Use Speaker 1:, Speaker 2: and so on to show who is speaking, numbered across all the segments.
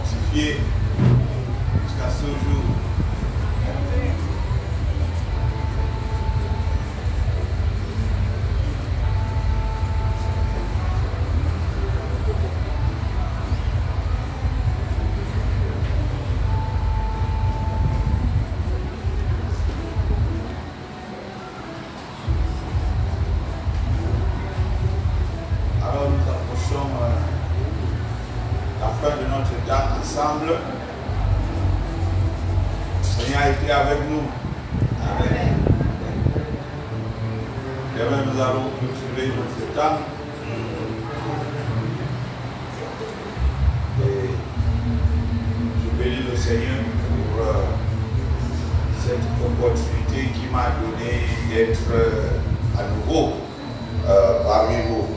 Speaker 1: sanctifié jusqu'à ce jour. Alors nous approchons la fin de notre date ensemble. Le Seigneur a été avec nous. Amen. Demain nous allons cultiver notre temps. Et je bénis le Seigneur pour cette opportunité qu'il m'a donnée d'être à nouveau parmi vous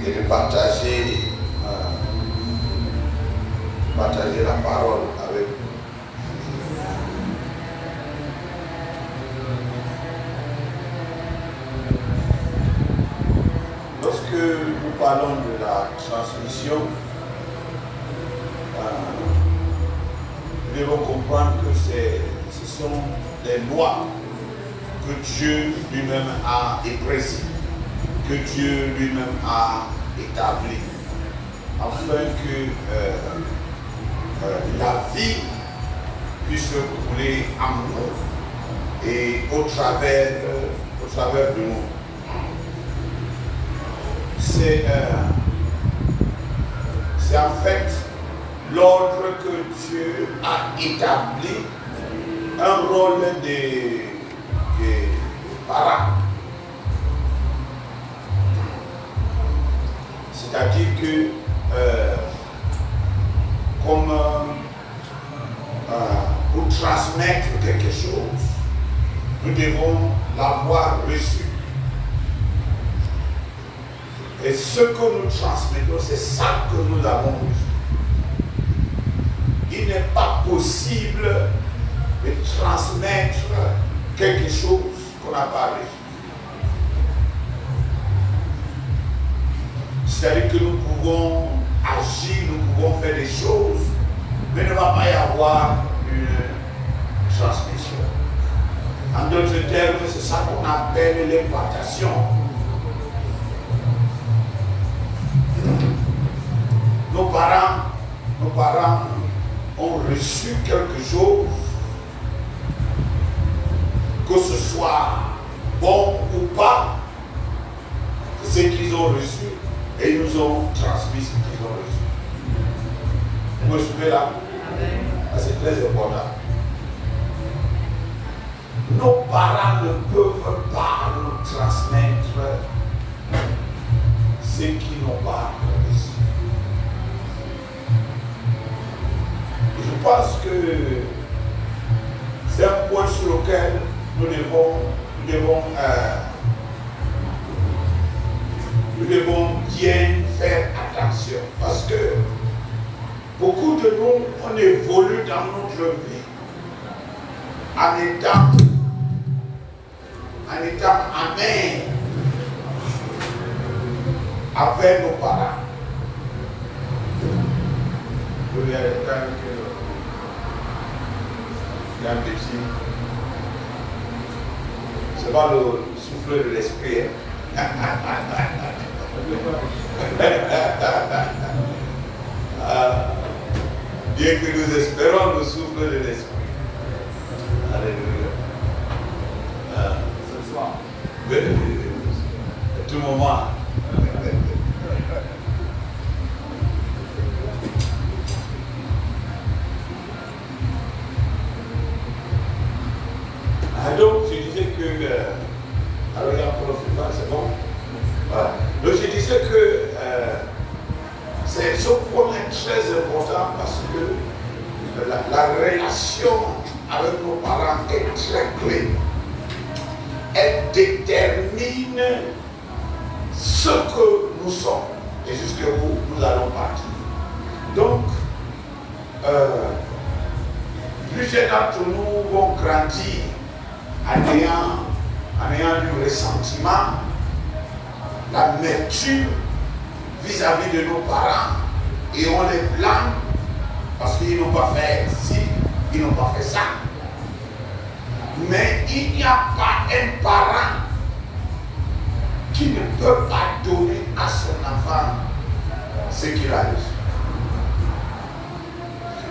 Speaker 1: et de partager la parole avec vous. Lorsque nous parlons de la transmission, nous devons comprendre que ce sont des lois que Dieu lui-même a écrites, que Dieu lui-même a établies, afin que la vie puisse rouler en nous et au travers de nous. C'est en fait l'ordre que Dieu a établi, un rôle de parents. C'est-à-dire que comme pour transmettre quelque chose, nous devons l'avoir reçu. Et ce que nous transmettons, c'est ça que nous avons reçu. Il n'est pas possible de transmettre quelque chose qu'on n'a pas reçu. C'est-à-dire que nous pouvons agir, nous pouvons faire des choses, mais il ne va pas y avoir une transmission. En d'autres termes, c'est ça qu'on appelle l'impartation. Nos parents ont reçu quelque chose, que ce soit bon ou pas, ce qu'ils ont reçu, et ils nous ont transmis ce qu'ils ont reçu. Vous me suivez là? C'est très important. Nos parents ne peuvent pas nous transmettre ce qu'ils n'ont pas reçu. Je pense que c'est un point sur lequel nous devons bien faire attention, parce que beaucoup de nous, on évolue dans notre vie en étant amer avec nos parents. Il y a des temps que il y a un petit, c'est pas le souffle de l'esprit. Bien que nous espérons le souffle de l'esprit. Alléluia. Ce soir. À tout moment. Donc je disais que alors il y a encore le feedback, c'est bon. Voilà. Donc je disais que ce point est très important parce que la relation avec nos parents est très clé. Elle détermine ce que nous sommes et jusqu'où nous allons partir. Donc, plusieurs d'entre nous vont grandir en ayant du ressentiment, l'amertume vis-à-vis de nos parents, et on les blâme n'ont pas fait ça. Mais il n'y a pas un parent qui ne peut pas donner à son enfant ce qu'il a reçu.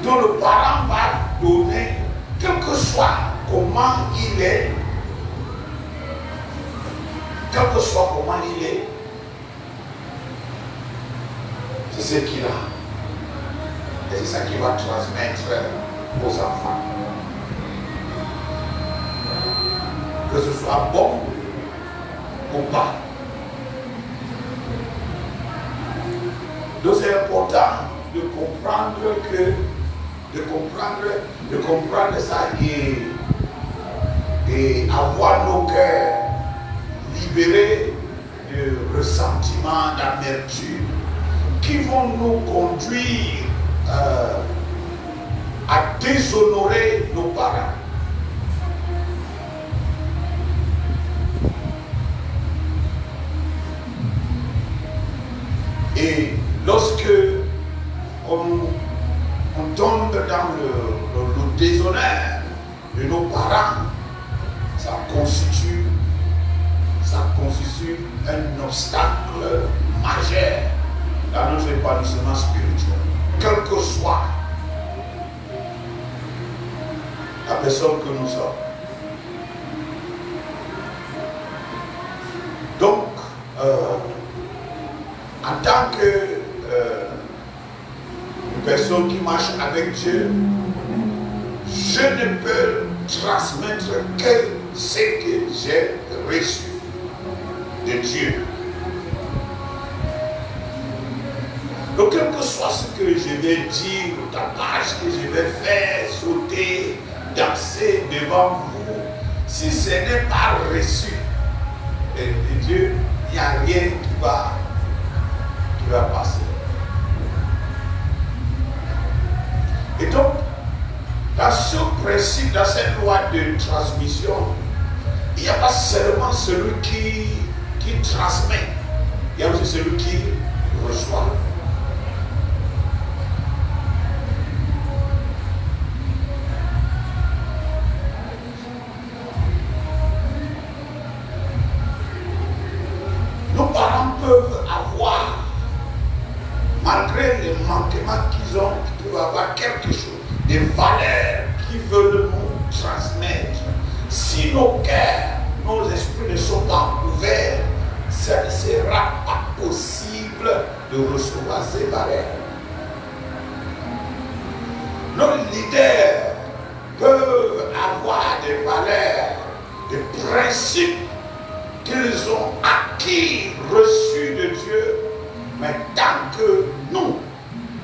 Speaker 1: Donc le parent va donner, quel que soit comment il est, quel que soit comment il est, c'est ce qu'il a. Et c'est ça qu'il va transmettre aux enfants. Que ce soit bon ou pas. Donc c'est important de comprendre ça et avoir nos cœurs libérés de ressentiments, d'amertume qui vont nous conduire à déshonorer nos parents. Et lorsque on tombe dans le déshonneur de nos parents, ça constitue un obstacle majeur dans notre épanouissement spirituel, quel que soit la personne que nous sommes. Donc, en tant que personne qui marche avec Dieu, je ne peux transmettre que ce que j'ai reçu de Dieu. Donc, quel que soit ce que je vais dire, ou tapage que je vais faire, sauter, danser devant vous, si ce n'est pas reçu de Dieu, il n'y a rien qui va passer. Et donc, dans ce principe, dans cette loi de transmission, il n'y a pas seulement celui qui transmet, il y a aussi celui qui reçoit. Nos parents peuvent avoir, malgré les manquements qu'ils ont, ils peuvent avoir quelque chose, des valeurs qu'ils veulent nous transmettre. Si nos cœurs, nos esprits ne sont pas ouverts, ça ne sera pas possible de recevoir ces valeurs. Nos leaders peuvent avoir des valeurs, des principes qu'ils ont acquis, reçus de Dieu, mais tant que nous,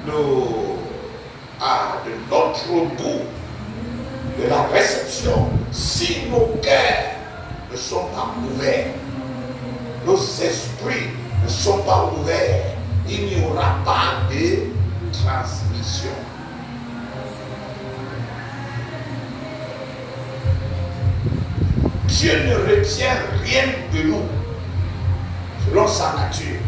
Speaker 1: de notre bout de la réception, si nos cœurs ne sont pas ouverts, nos esprits ne sont pas ouverts, il n'y aura pas de transmission. Dieu ne retient rien de nous selon sa nature.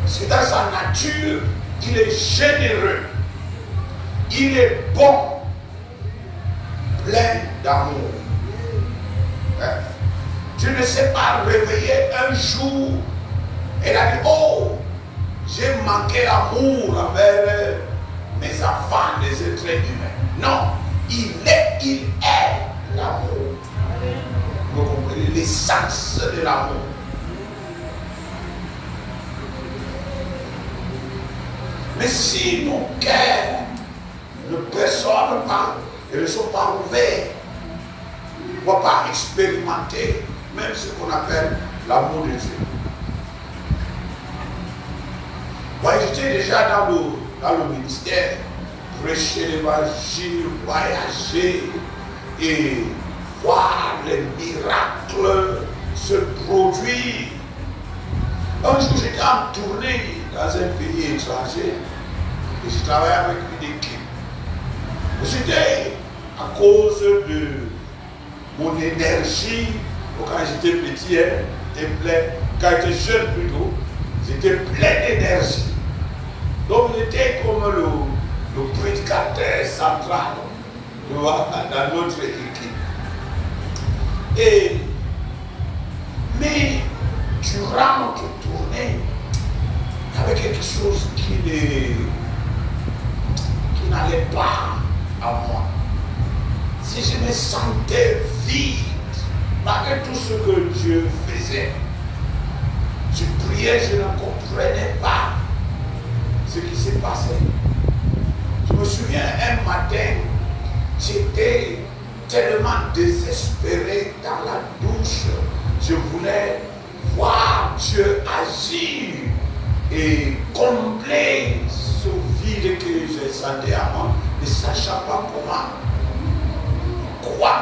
Speaker 1: C'est dans sa nature, il est généreux, il est bon, plein d'amour. Dieu ne s'est pas réveillé un jour et a dit, oh, j'ai manqué l'amour envers mes enfants, les êtres humains. Non, il est l'amour. Vous comprenez l'essence de l'amour. Mais si nos cœurs ne perçoivent pas et ne sont pas ouverts, ne vont pas expérimenter même ce qu'on appelle l'amour de Dieu. Moi, j'étais déjà dans le ministère, prêcher l'évangile, voyager et voir les miracles se produire. Un jour, j'étais en tournée dans un pays étranger et je travaillais avec une équipe. C'était à cause de mon énergie. Quand j'étais petit, quand j'étais jeune plutôt, j'étais plein d'énergie. Donc j'étais comme le prédicateur prédicateur central, tu vois, dans notre équipe. Mais durant notre tournée, il y avait quelque chose qui n'allait pas à moi. Si je me sentais vide, malgré tout ce que Dieu faisait, je priais, je ne comprenais pas ce qui s'est passé. Je me souviens un matin, j'étais tellement désespéré dans la douche. Je voulais voir Dieu agir et combler ce vide que je sentais à moi, ne sachant pas comment. Quoi?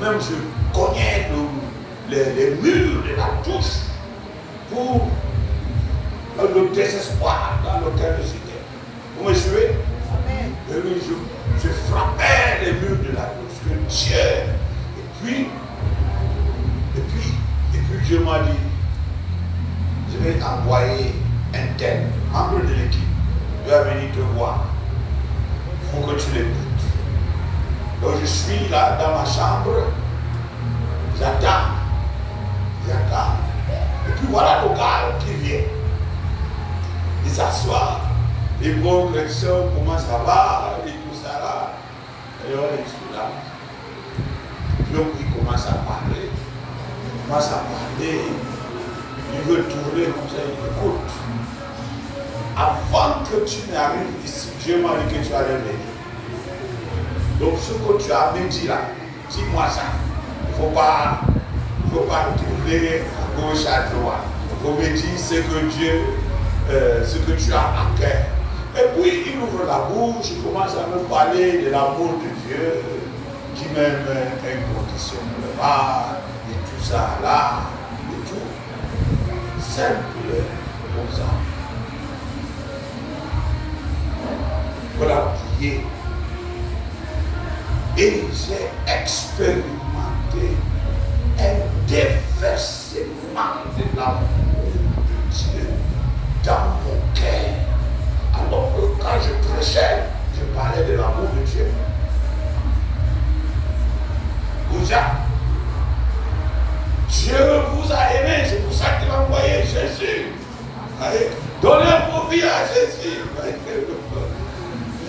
Speaker 1: Même je cognais les murs de la douche pour le désespoir dans lequel j'étais. Vous me suivez? Je frappais les murs de la douche que Dieu. Et puis Dieu m'a dit, je vais envoyer un tel membre de l'équipe. Il va venir te voir. Il faut que tu l'écoutes. Donc je suis là dans ma chambre. J'attends. Et puis voilà le gars qui vient. Il s'assoit. Les bonnes questions, comment ça va, et tout ça là. Et on est là. Donc il commence à parler. Il veut tourner comme ça, il écoute. Avant que tu n'arrives ici, Dieu m'a dit que tu allais venir. Donc ce que tu as me dit là, dis-moi ça. Il ne faut pas tourner à gauche, à droite. Il faut me dire ce que tu as à cœur. Et puis il ouvre la bouche, il commence à me parler de l'amour de Dieu qui m'aime inconditionnellement et tout ça là, et tout. Simple comme ça. Voilà, prier. Et j'ai expérimenté un déversement de l'amour de Dieu dans mon cœur. Alors que quand je prêchais, je parlais de l'amour de Dieu. Dieu vous a aimé, c'est pour ça qu'il a envoyé Jésus. Donnez vos vies à Jésus.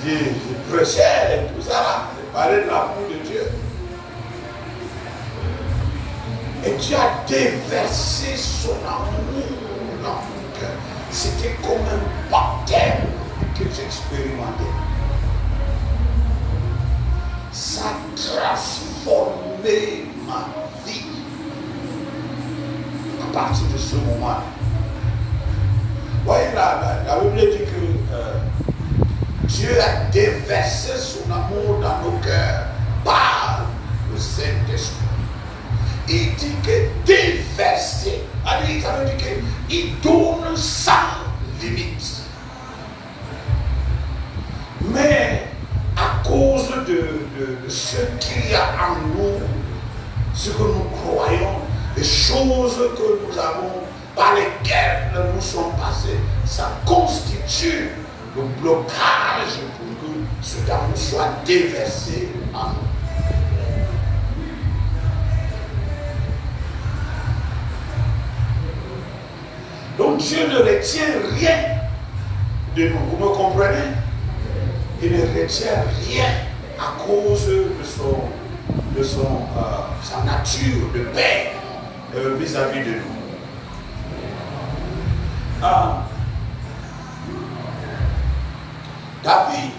Speaker 1: Je prêchais tout ça, je parlais de l'amour de Dieu. Et Dieu a déversé son amour dans mon cœur. C'était comme un baptême que j'expérimentais. Ça a transformé ma vie. À partir de ce moment, voyez la Bible dit que Dieu a déversé son amour dans nos cœurs par le Saint-Esprit. Il dit que déverser, ça veut dire qu'il donne sans limite. Mais à cause de ce qu'il y a en nous, ce que nous croyons, les choses que nous avons, par lesquelles nous sommes passés, ça constitue le blocage pour que ce amour soit déversé en nous. Donc Dieu ne retient rien de nous. Vous me comprenez? Il ne retient rien à cause de sa nature de Père vis-à-vis de nous. David,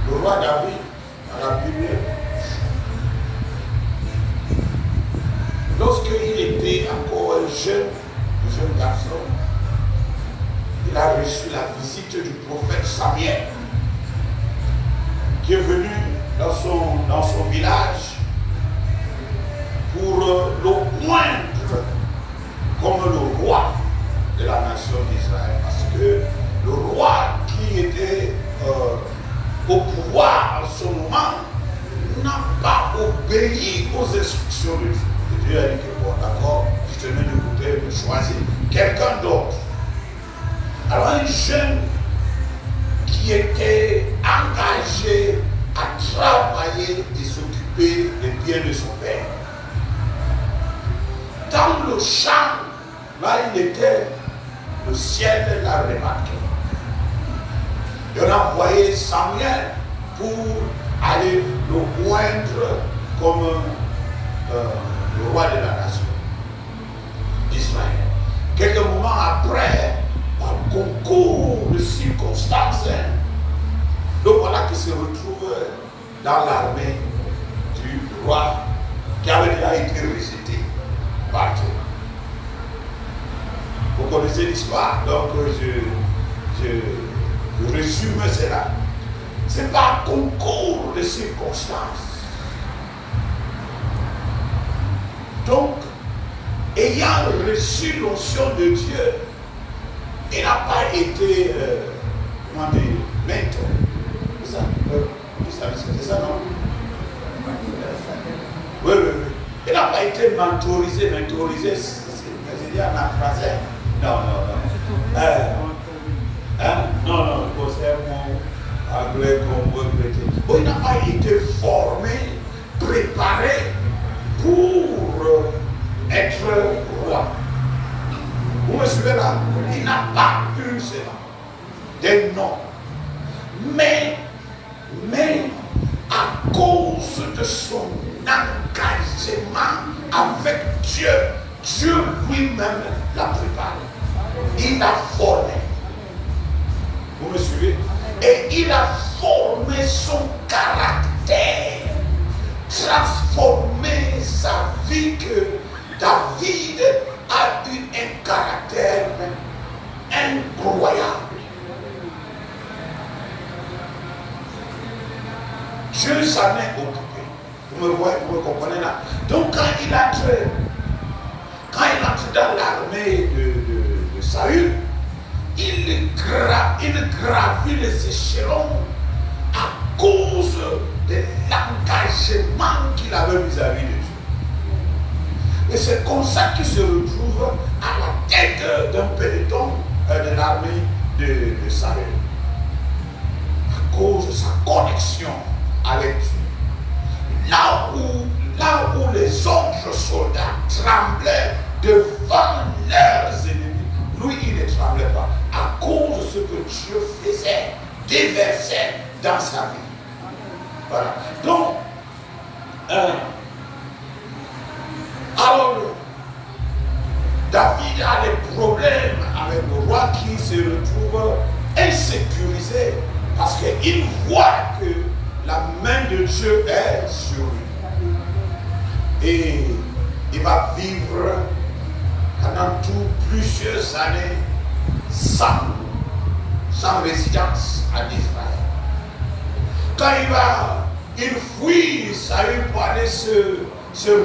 Speaker 1: le roi David, dans la Bible, lorsqu'il était encore un jeune garçon, il a reçu la visite du prophète Samuel, qui est venu dans son village pour le poindre comme le roi de la nation d'Israël. Parce que le roi qui était au pouvoir en ce moment n'a pas obéi aux instructions de Dieu. Et Dieu a dit que bon, d'accord, je te mets de côté, de choisir quelqu'un d'autre. Alors un jeune qui qui était engagé à travailler et s'occuper des biens de son père. Dans le champ, là il était, le ciel l'a remarqué. Il a envoyé Samuel pour aller le moindre comme le roi de la nation d'Israël. Quelques moments après, par concours de circonstances, donc voilà qu'il se retrouve dans l'armée du roi qui avait déjà été rejeté par Dieu. Vous connaissez l'histoire, donc je résume cela. C'est par concours de circonstances. Donc, ayant reçu l'onction de Dieu, il n'a pas été, comment dire, mentor. C'est ça? C'est ça, non? Oui. Il n'a pas été mentorisé, c'est dire en français. Non. Non, c'est un mot anglais comme mot chrétien. Bon, il n'a pas été formé, préparé pour être roi. Vous me suivez là? Il n'a pas eu cela. Des noms. Mais à cause de son engagement avec Dieu, Dieu lui-même l'a préparé. Il l'a formé. Vous me suivez? Et il a formé son caractère, transformé sa vie, que David a eu un caractère incroyable. Dieu s'en est occupé. Vous me voyez, vous me comprenez là? Donc quand il entre dans l'armée de Saül, il gravit les échelons à cause de l'engagement qu'il avait vis-à-vis de Dieu. Et c'est comme ça qu'il se retrouve à la tête d'un peloton de l'armée de Saül. À cause de sa connexion avec Dieu. Là où les autres soldats tremblaient devant leurs ennemis, lui il ne tremblait pas à cause de ce que Dieu faisait, déversait dans sa vie. Voilà. Donc, alors, David a des problèmes avec le roi qui se retrouve insécurisé parce qu'il voit que la main de Dieu est sur lui. Et il va vivre pendant plusieurs années sans résidence en Israël. Quand il fuit Saül pour aller se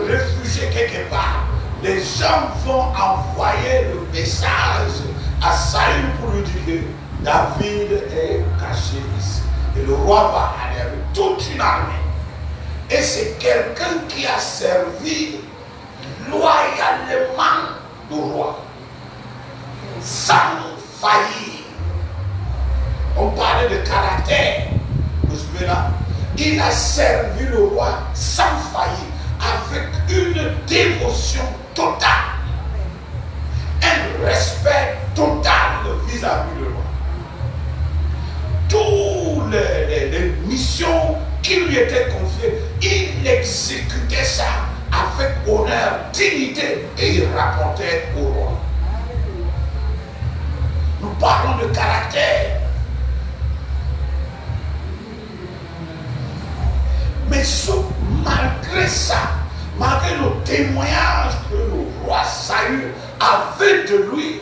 Speaker 1: réfugier quelque part, les gens vont envoyer le message à Saül pour lui dire que David est caché ici. Et le roi va aller avec toute une armée. Et c'est quelqu'un qui a servi loyalement le roi, sans faillir. On parlait de caractère. Vous vous souvenez là? Il a servi le roi sans faillir, avec une dévotion totale, un respect total vis-à-vis du roi. Toutes les missions qui lui étaient confiées, il exécutait ça avec honneur, dignité, et il rapportait au roi. Nous parlons de caractère. Mais malgré ça, malgré le témoignage que le roi Saül avait de lui,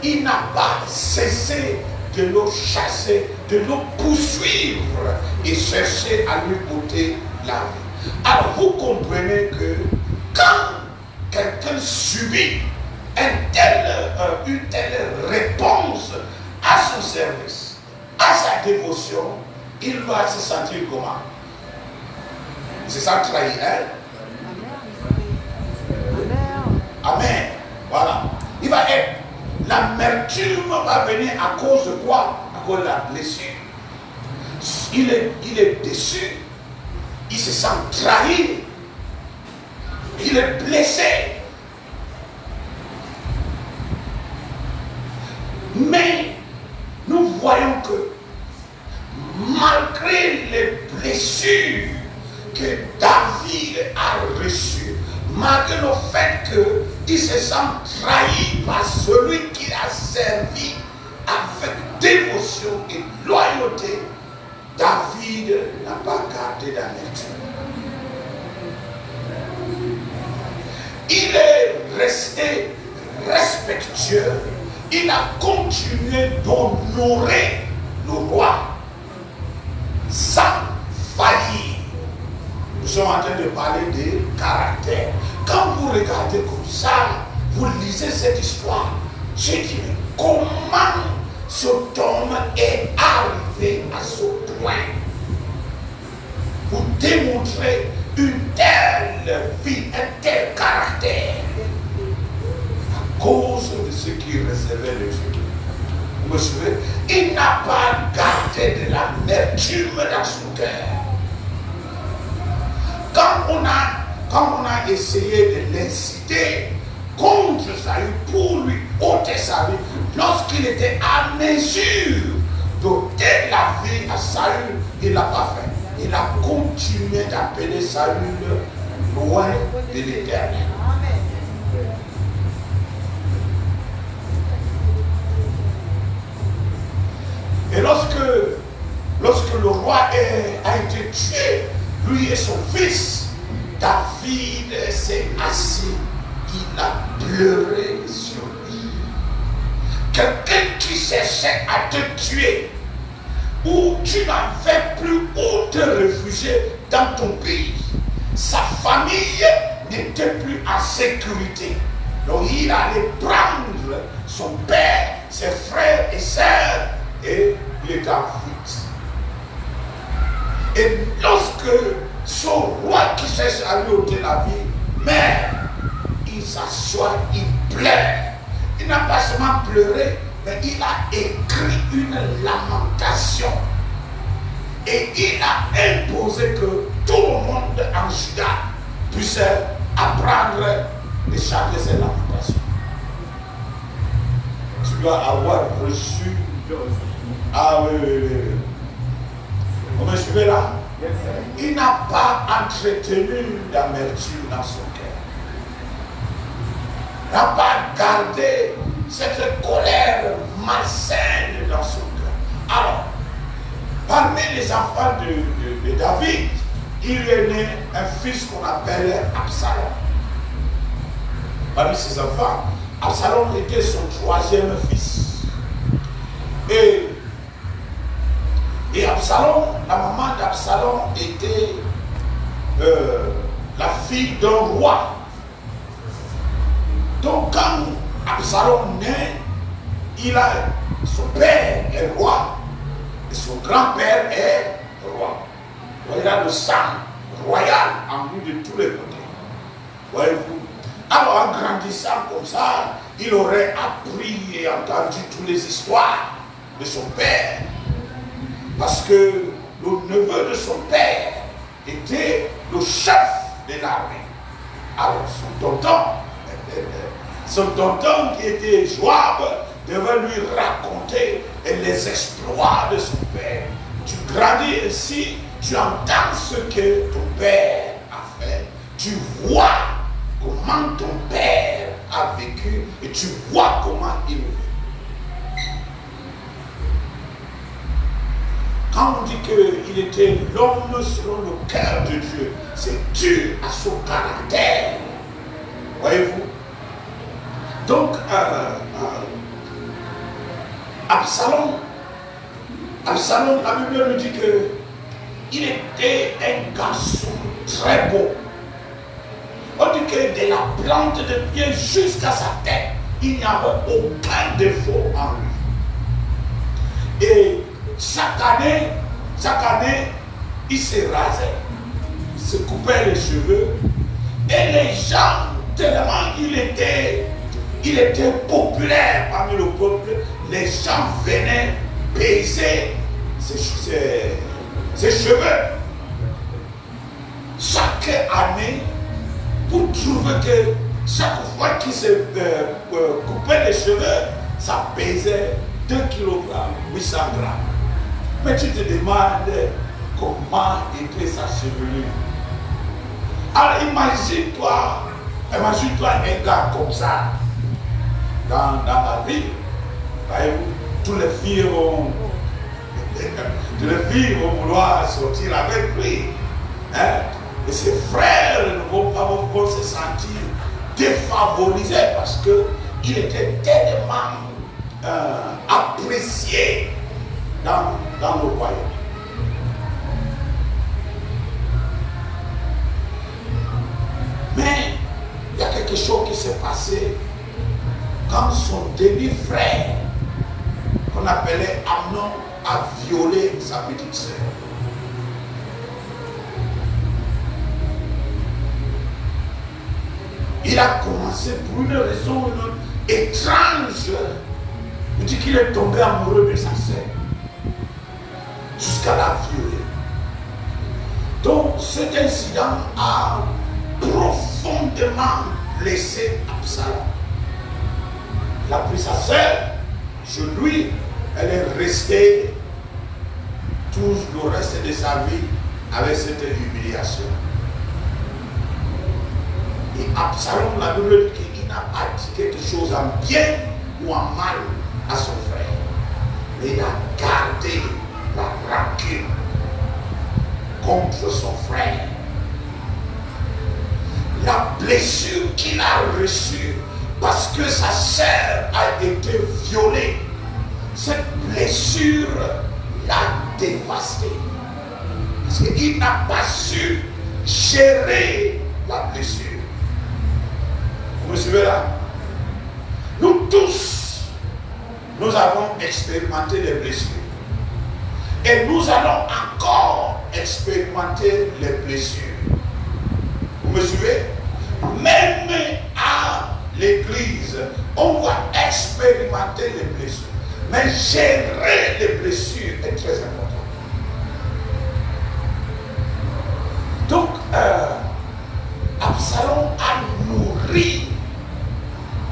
Speaker 1: il n'a pas cessé de le chasser, de le poursuivre et chercher à lui ôter la vie. Alors vous comprenez que quand quelqu'un subit une telle réponse à son service, à sa dévotion, il va se sentir comment? C'est ça trahi, hein? Amen. Voilà. Il va être. L'amertume va venir à cause de quoi? À cause de la blessure. Il est déçu. Il se sent trahi. Il est blessé. Mais nous voyons que malgré les blessures que David a reçues, malgré le fait qu'il se sent trahi par celui qui a servi avec dévotion et loyauté, David n'a pas gardé d'amertume. Il est resté respectueux. Il a continué d'honorer le roi sans faillir. Nous sommes en train de parler de caractère. Quand vous regardez comme ça, vous lisez cette histoire, je dis, mais comment cet homme est arrivé à ce point? Vous démontrez une telle vie, un tel caractère à cause de ce qu'il recevait de Dieu. Vous me suivez? Il n'a pas gardé de l'amertume dans son cœur. Quand on a essayé de l'inciter contre Saül pour lui ôter sa vie, lorsqu'il était à mesure d'ôter la vie à Saül, il ne l'a pas fait. Il a continué d'appeler Saül loin de l'Éternel. Et lorsque le roi a été tué, lui et son fils, David s'est assis, il a pleuré sur lui. Quelqu'un qui cherchait à te tuer, où tu n'avais plus où te réfugier dans ton pays. Sa famille n'était plus en sécurité. Donc il allait prendre son père, ses frères et sœurs, et il était en fuite. Et lorsque ce roi qui cherche à lui ôter la vie meurt, il s'assoit, il pleure. Il n'a pas seulement pleuré, mais il a écrit une lamentation. Et il a imposé que tout le monde en Juda puisse apprendre et chanter ces lamentations. Tu dois avoir reçu. Ah oui. Vous me suivez là? Il n'a pas entretenu d'amertume dans son cœur. Il n'a pas gardé cette colère malsaine dans son cœur. Alors, parmi les enfants de David, il est né un fils qu'on appelle Absalom. Parmi ses enfants, Absalom était son troisième fils. Et Absalom, la maman d'Absalom était la fille d'un roi. Donc quand Absalom naît, son père est roi et son grand-père est roi. Il a le sang royal en lui de tous les côtés. Voyez-vous? Alors en grandissant comme ça, il aurait appris et entendu toutes les histoires de son père. Parce que le neveu de son père était le chef de l'armée. Alors son tonton qui était Joab devait lui raconter les exploits de son père. Tu grandis ainsi, tu entends ce que ton père a fait. Tu vois comment ton père a vécu et tu vois comment il vit. Quand on dit qu'il était l'homme selon le cœur de Dieu, c'est Dieu à son caractère. Voyez-vous? Donc, Absalom, la Bible nous dit qu'il était un garçon très beau. On dit que de la plante de pied jusqu'à sa tête, il n'y avait aucun défaut en lui. Et chaque année, il se rasait, il se coupait les cheveux. Et les gens, tellement il était populaire parmi le peuple, les gens venaient peser ses cheveux chaque année pour trouver que chaque fois qu'il se coupait les cheveux, ça pesait 2 kg, 800 grammes. Mais tu te demandes comment était sa chevelure. Alors imagine-toi un gars comme ça dans la ville. Tous les filles vont vouloir sortir avec lui. Hein? Et ses frères ne vont pas se sentir défavorisés parce qu'il était tellement apprécié dans le royaume. Mais il y a quelque chose qui s'est passé quand son demi-frère, qu'on appelait Amnon, a violé sa petite sœur. Il a commencé pour une raison étrange. Il dit qu'il est tombé amoureux de sa sœur jusqu'à la violer. Donc cet incident a profondément blessé Absalom. Il a pris sa sœur chez lui, elle est restée tout le reste de sa vie avec cette humiliation. Et Absalom, la Bible dit qu'il n'a pas dit quelque chose en bien ou en mal à son frère. Mais il a gardé la rancune contre son frère. La blessure qu'il a reçue parce que sa sœur a été violée, cette blessure l'a dévasté. Parce qu'il n'a pas su gérer la blessure. Vous me suivez là? Nous tous, nous avons expérimenté les blessures. Et nous allons encore expérimenter les blessures. Vous me suivez? Même à l'église, on va expérimenter les blessures. Mais gérer les blessures est très important. Donc, Absalom a nourri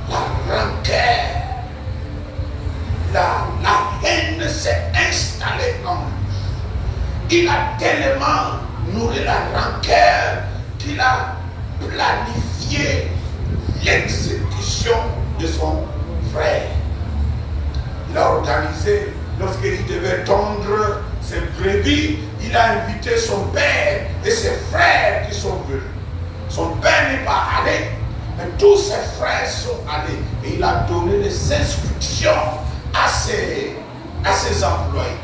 Speaker 1: la rancœur. La haine s'est installée en lui. Il a tellement nourri la rancœur qu'il a planifié l'exécution de son frère. Il a organisé, lorsqu'il devait tondre ses brebis, il a invité son père et ses frères qui sont venus. Son père n'est pas allé, mais tous ses frères sont allés. Et il a donné les instructions à ses employés.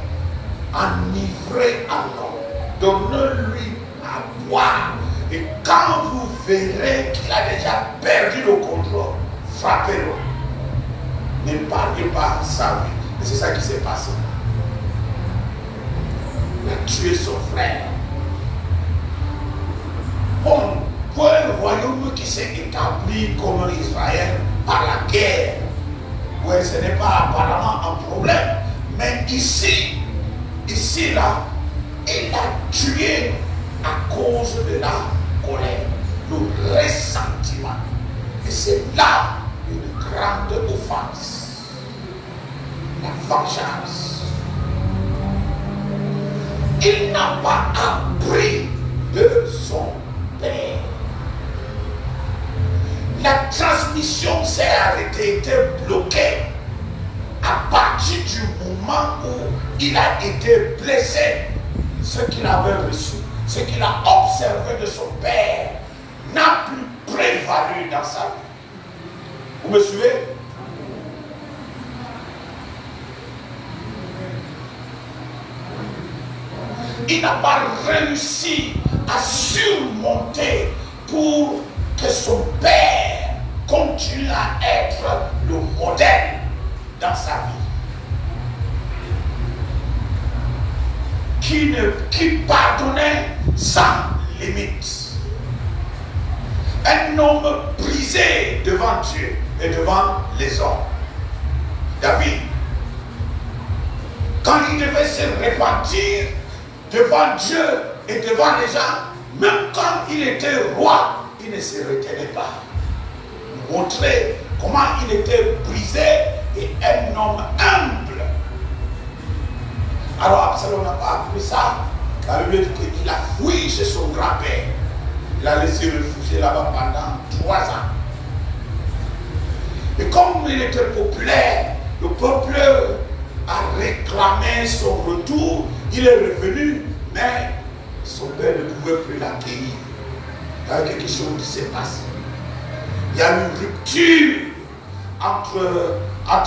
Speaker 1: Enivrez alors, donnez-lui à boire. Et quand vous verrez qu'il a déjà perdu le contrôle, frappez-le. Ne parlez pas sa vie. Et c'est ça qui s'est passé. Il a tué son frère. Bon, pour un royaume qui s'est établi comme Israël par la guerre, ouais, ce n'est pas apparemment un problème. Mais ici, là, il a tué à cause de la colère, le ressentiment. Et c'est là une grande offense. La vengeance. Il n'a pas appris de son père. La transmission s'est arrêtée, était bloquée à partir du moment où il a été blessé. Ce qu'il avait reçu, ce qu'il a observé de son père n'a plus prévalu dans sa vie. Vous me suivez? Il n'a pas réussi à surmonter pour que son père continue à être le modèle dans sa vie. Qui pardonnait sans limite. Un homme brisé devant Dieu et devant les hommes. David, quand il devait se repentir devant Dieu et devant les gens, même quand il était roi, il ne se retenait pas. Montrer comment il était brisé et un homme humble. Alors Absalom n'a pas appris ça. La Bible dit qu'il a fui chez son grand-père. Il a laissé réfugier là-bas pendant 3 ans. Et comme il était populaire, le peuple a réclamé son retour. Il est revenu, mais son père ne pouvait plus l'accueillir. Il y a quelque chose qui s'est passé. Il y a une rupture entre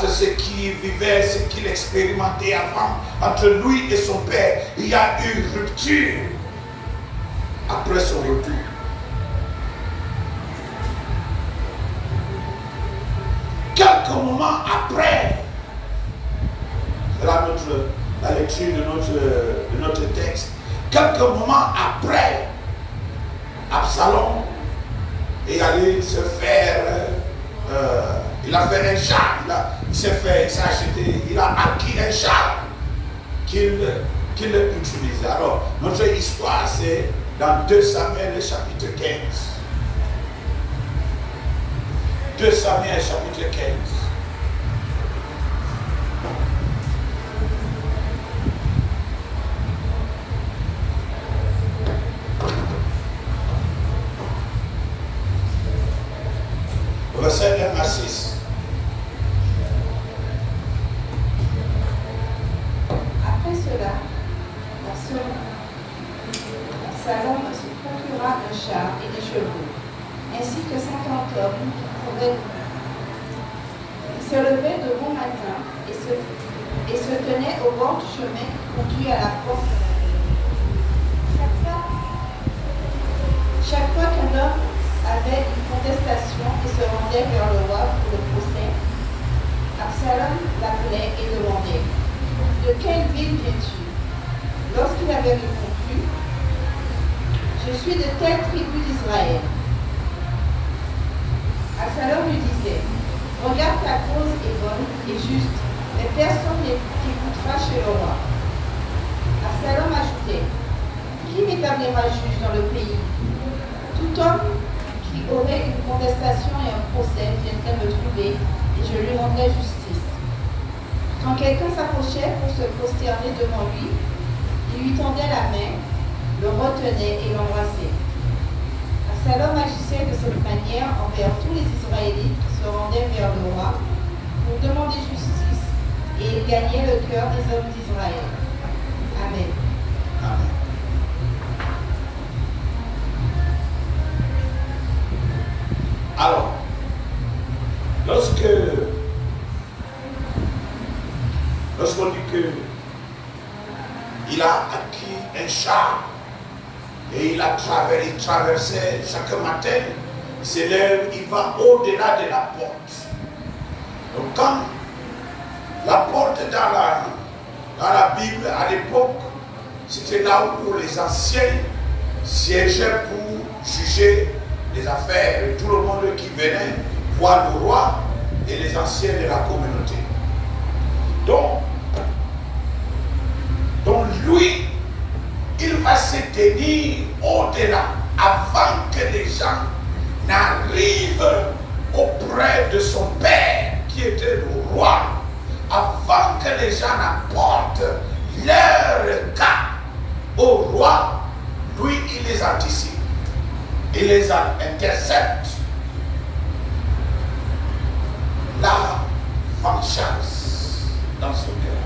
Speaker 1: ce qu'il vivait, ce qu'il expérimentait avant, entre lui et son père. Il y a une rupture après son retour. Quelques moments après, c'est là la lecture de notre texte, quelques moments après, Absalom est allé se faire, il a fait un char, il s'est acheté, il a acquis un char qu'il utilise. Alors, notre histoire, c'est dans 2 Samuel chapitre 15. 2 Samuel chapitre 15. Verset 1 à 6.
Speaker 2: Après cela, Absalom se procura un char et des chevaux, ainsi que 50 hommes qui pouvaient. Il se levait de bon matin et se tenait au bord du chemin qui conduit à la porte. Chaque fois qu'un homme avait une contestation et se rendait vers le roi pour le procès, Absalom l'appelait et demandait « De quelle ville viens-tu » Lorsqu'il avait répondu « Je suis de telle tribu d'Israël ». Absalom lui disait « Regarde, ta cause est bonne et juste, mais personne ne t'écoutera chez le roi. » Absalom ajoutait « Qui m'établira juge dans le pays ? Tout homme qui aurait une contestation et un procès viendrait me trouver et je lui rendrais justice. » Quand quelqu'un s'approchait pour se prosterner devant lui, il lui tendait la main, le retenait et l'embrassait. Absalom agissait de cette manière envers tous les Israélites qui se rendaient vers le roi pour demander justice, et il gagnait le cœur des hommes d'Israël. Amen.
Speaker 1: Amen. Alors, lorsqu'on dit qu'il a acquis un char et il traversait chaque matin, il s'élève, il va au-delà de la porte. Donc quand la porte dans la Bible à l'époque, c'était là où les anciens siégeaient pour juger les affaires et tout le monde qui venait voir le roi et les anciens de la communauté. Donc lui, il va se tenir au-delà avant que les gens n'arrivent auprès de son père qui était le roi, avant que les gens n'apportent leur cas au roi. Lui, il les anticipe. Il les intercepte. La vengeance dans son cœur,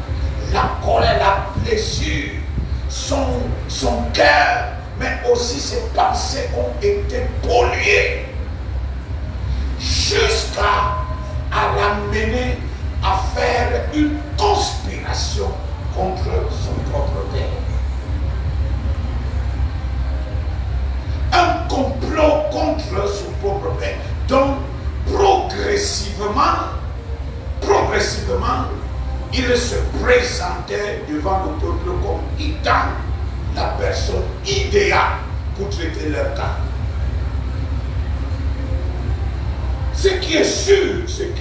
Speaker 1: la colère, la blessure, son cœur, mais aussi ses pensées ont été polluées jusqu'à l'amener à faire une conspiration contre son propre père. Un complot contre son propre père. Donc, progressivement, il se présentait devant le peuple comme étant la personne idéale pour traiter leur cas. Ce qui est sûr, c'est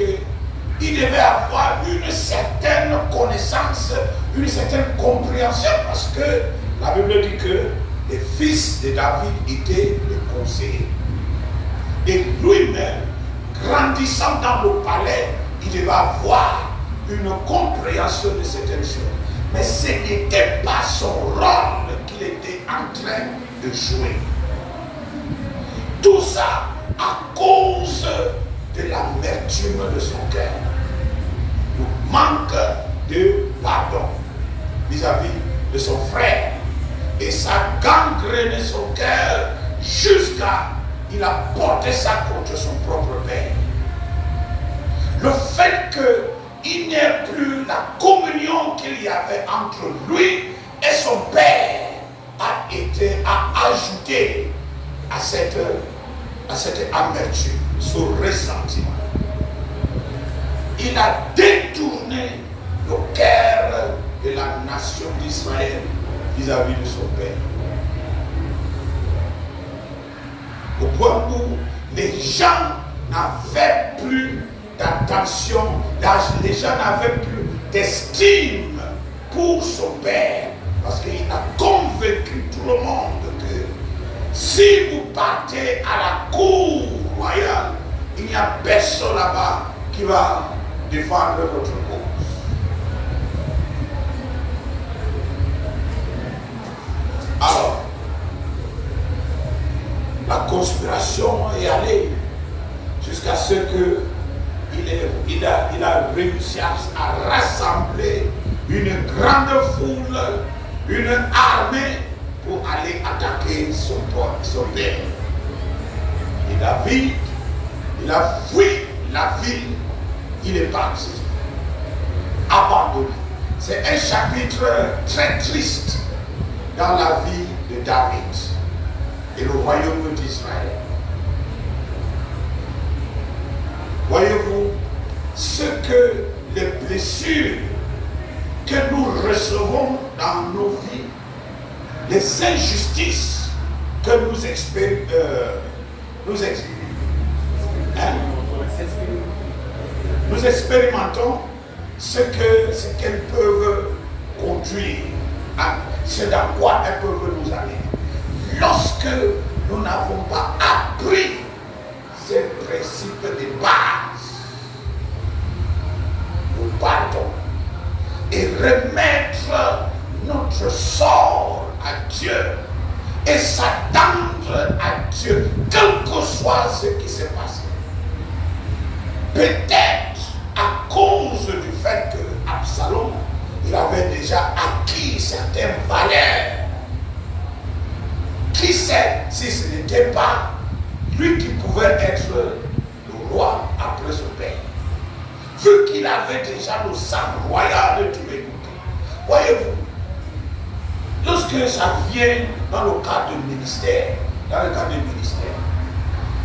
Speaker 1: il devait avoir une certaine connaissance, une certaine compréhension, parce que la Bible dit que les fils de David étaient les conseillers. Et lui-même, grandissant dans le palais, il devait avoir une compréhension de certaines choses. Mais ce n'était pas son rôle qu'il était en train de jouer. Tout ça à cause de l'amertume de son cœur. Le manque de pardon vis-à-vis de son frère. Et ça gangréné son cœur jusqu'à il a porté ça contre son propre père. Le fait qu'il n'y ait plus la communion qu'il y avait entre lui et son père a ajouté à cette amertume, ce ressentiment. Il a détourné le cœur de la nation d'Israël vis-à-vis de son père. Au point où les gens n'avaient plus d'attention, les gens n'avaient plus d'estime pour son père, parce qu'il a convaincu tout le monde que si vous partez à la cour royale, il n'y a personne là-bas qui va défendre votre cause. Alors, la conspiration est allée jusqu'à ce que il a réussi à rassembler une grande foule, une armée pour aller attaquer son père. Et David, il a fui la ville, il est parti, abandonné. C'est un chapitre très triste dans la vie de David et le royaume d'Israël. Voyez-vous ce que les blessures que nous recevons dans nos vies, les injustices que nous expérimentons, ce qu'elles peuvent conduire, c'est dans quoi elles peuvent nous aller. Lorsque nous n'avons pas appris ces principes de base, nous partons et remettre notre sort à Dieu et s'attendre à Dieu, quel que soit ce qui s'est passé. Peut-être à cause du fait que Absalom, il avait déjà acquis certaines valeurs. Qui sait si ce n'était pas lui qui pouvait être le roi après son père. Vu qu'il avait déjà le sang royal de tous les côtés. Voyez-vous, lorsque ça vient dans le cadre du ministère,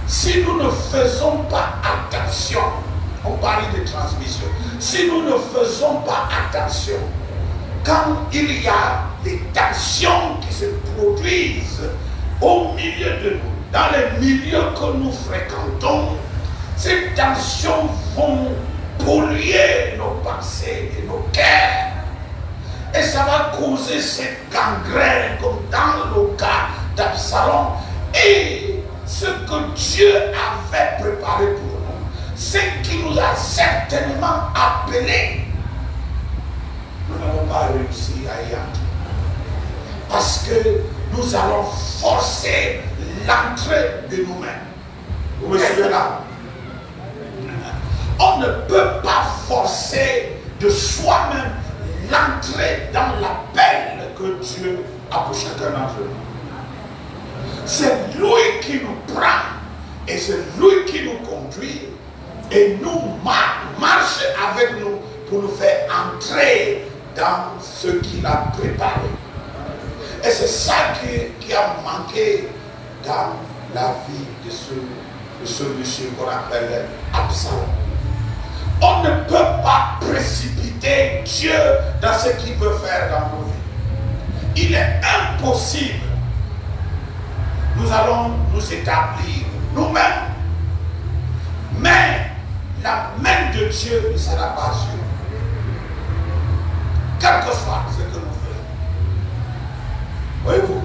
Speaker 1: si nous ne faisons pas attention, on parle de transmission, si nous ne faisons pas attention, quand il y a des tensions qui se produisent au milieu de nous, dans les milieux que nous fréquentons, ces tensions vont polluer nos pensées et nos cœurs. Et ça va causer cette gangrène comme dans le cas d'Absalom. Et ce que Dieu avait préparé pour nous, ce qui nous a certainement appelés, nous n'avons pas réussi à y entrer. Parce que nous allons forcer l'entrée de nous-mêmes. Vous me suivez là? On ne peut pas forcer de soi-même l'entrée dans l'appel que Dieu a pour chacun d'entre nous. C'est lui qui nous prend et c'est lui qui nous conduit et nous marche avec nous pour nous faire entrer dans ce qu'il a préparé. Et c'est ça qui a manqué dans la vie de ce monsieur qu'on appelle Absalom. On ne peut pas précipiter Dieu dans ce qu'il veut faire dans nos vies. Il est impossible. Nous allons nous établir nous-mêmes. Mais la main de Dieu ne sera pas sur nous. Quel que soit ce que nous faisons. Voyez-vous,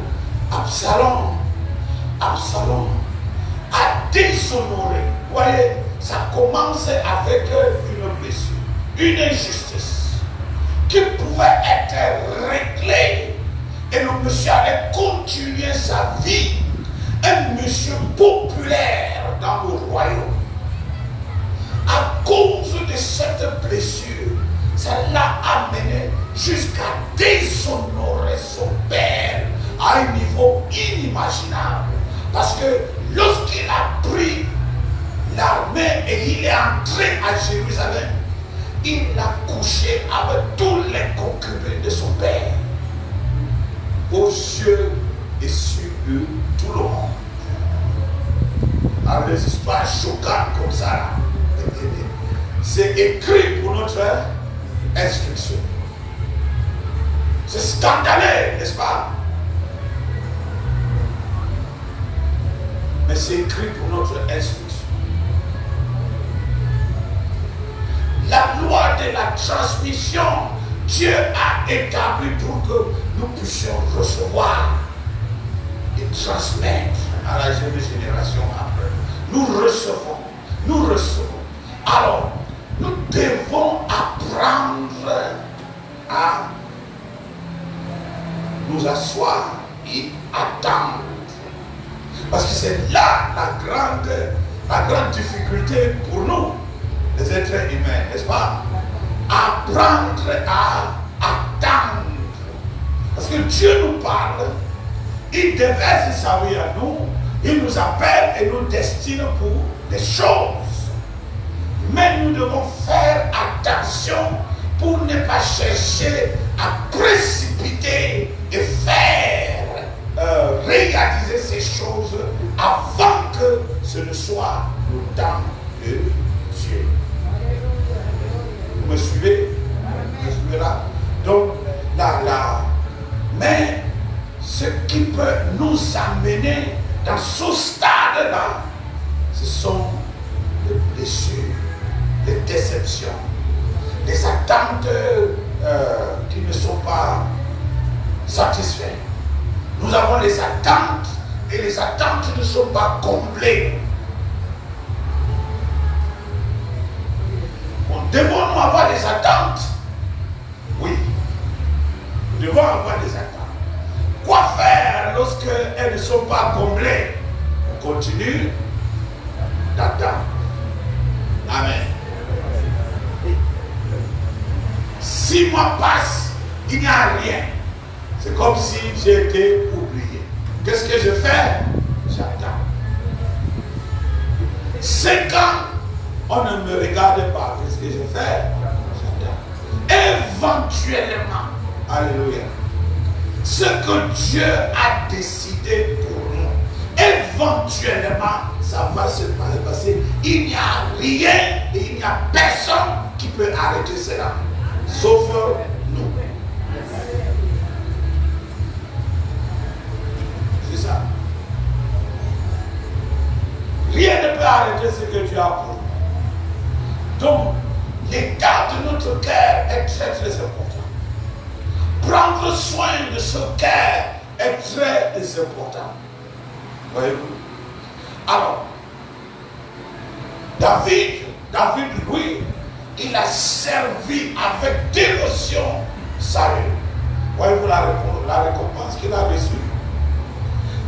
Speaker 1: Absalom a déshonoré. Vous voyez, ça commence avec une blessure, une injustice qui pouvait être réglée. Et le monsieur allait continuer sa vie. Un monsieur populaire dans le royaume. À cause de cette blessure, ça l'a amené jusqu'à déshonorer son père à un niveau inimaginable. Parce que lorsqu'il a pris l'armée et il est entré à Jérusalem, il a couché avec tous les concubins de son père. Aux yeux et sur eux, tout le monde. Avec des histoires choquantes comme ça, là. C'est écrit pour notre instruction. C'est scandaleux, n'est-ce pas? Mais c'est écrit pour notre instruction. La loi de la transmission, Dieu a établi pour que nous puissions recevoir et transmettre à la jeune génération après. Nous recevons. Alors, nous devons apprendre à nous asseoir et attendre. Parce que c'est là la grande difficulté pour nous, les êtres humains, n'est-ce pas? Apprendre à attendre. Parce que Dieu nous parle, il déverse sa vie à nous, il nous appelle et nous destine pour des choses. Mais nous devons faire attention pour ne pas chercher à précipiter et faire réaliser ces choses avant que ce ne soit le temps de Dieu. Vous me suivez? Vous me suivez là? Donc, mais ce qui peut nous amener dans ce stade-là, ce sont les blessures, les déceptions, les attentes qui ne sont pas satisfaites. Nous avons les attentes et les attentes ne sont pas comblées. Devons-nous avoir des attentes? Oui. Nous devons avoir des attentes. Quoi faire lorsqu'elles ne sont pas comblées? On continue d'attendre. Amen. 6 mois passent, il n'y a rien. C'est comme si j'ai été oublié. Qu'est-ce que je fais? J'attends. 5 ans, on ne me regarde pas. Qu'est-ce que je fais? J'attends. Éventuellement, alléluia, ce que Dieu a décidé pour nous, éventuellement, ça va se passer. Il n'y a rien et il n'y a personne qui peut arrêter cela, sauf nous. C'est ça. Rien ne peut arrêter ce que Dieu a pour nous. Donc, l'état de notre cœur est très très important. Prendre soin de ce cœur est très important. Voyez-vous? Alors, David, lui, il a servi avec dévotion Saül. Voyez-vous la récompense qu'il a reçue?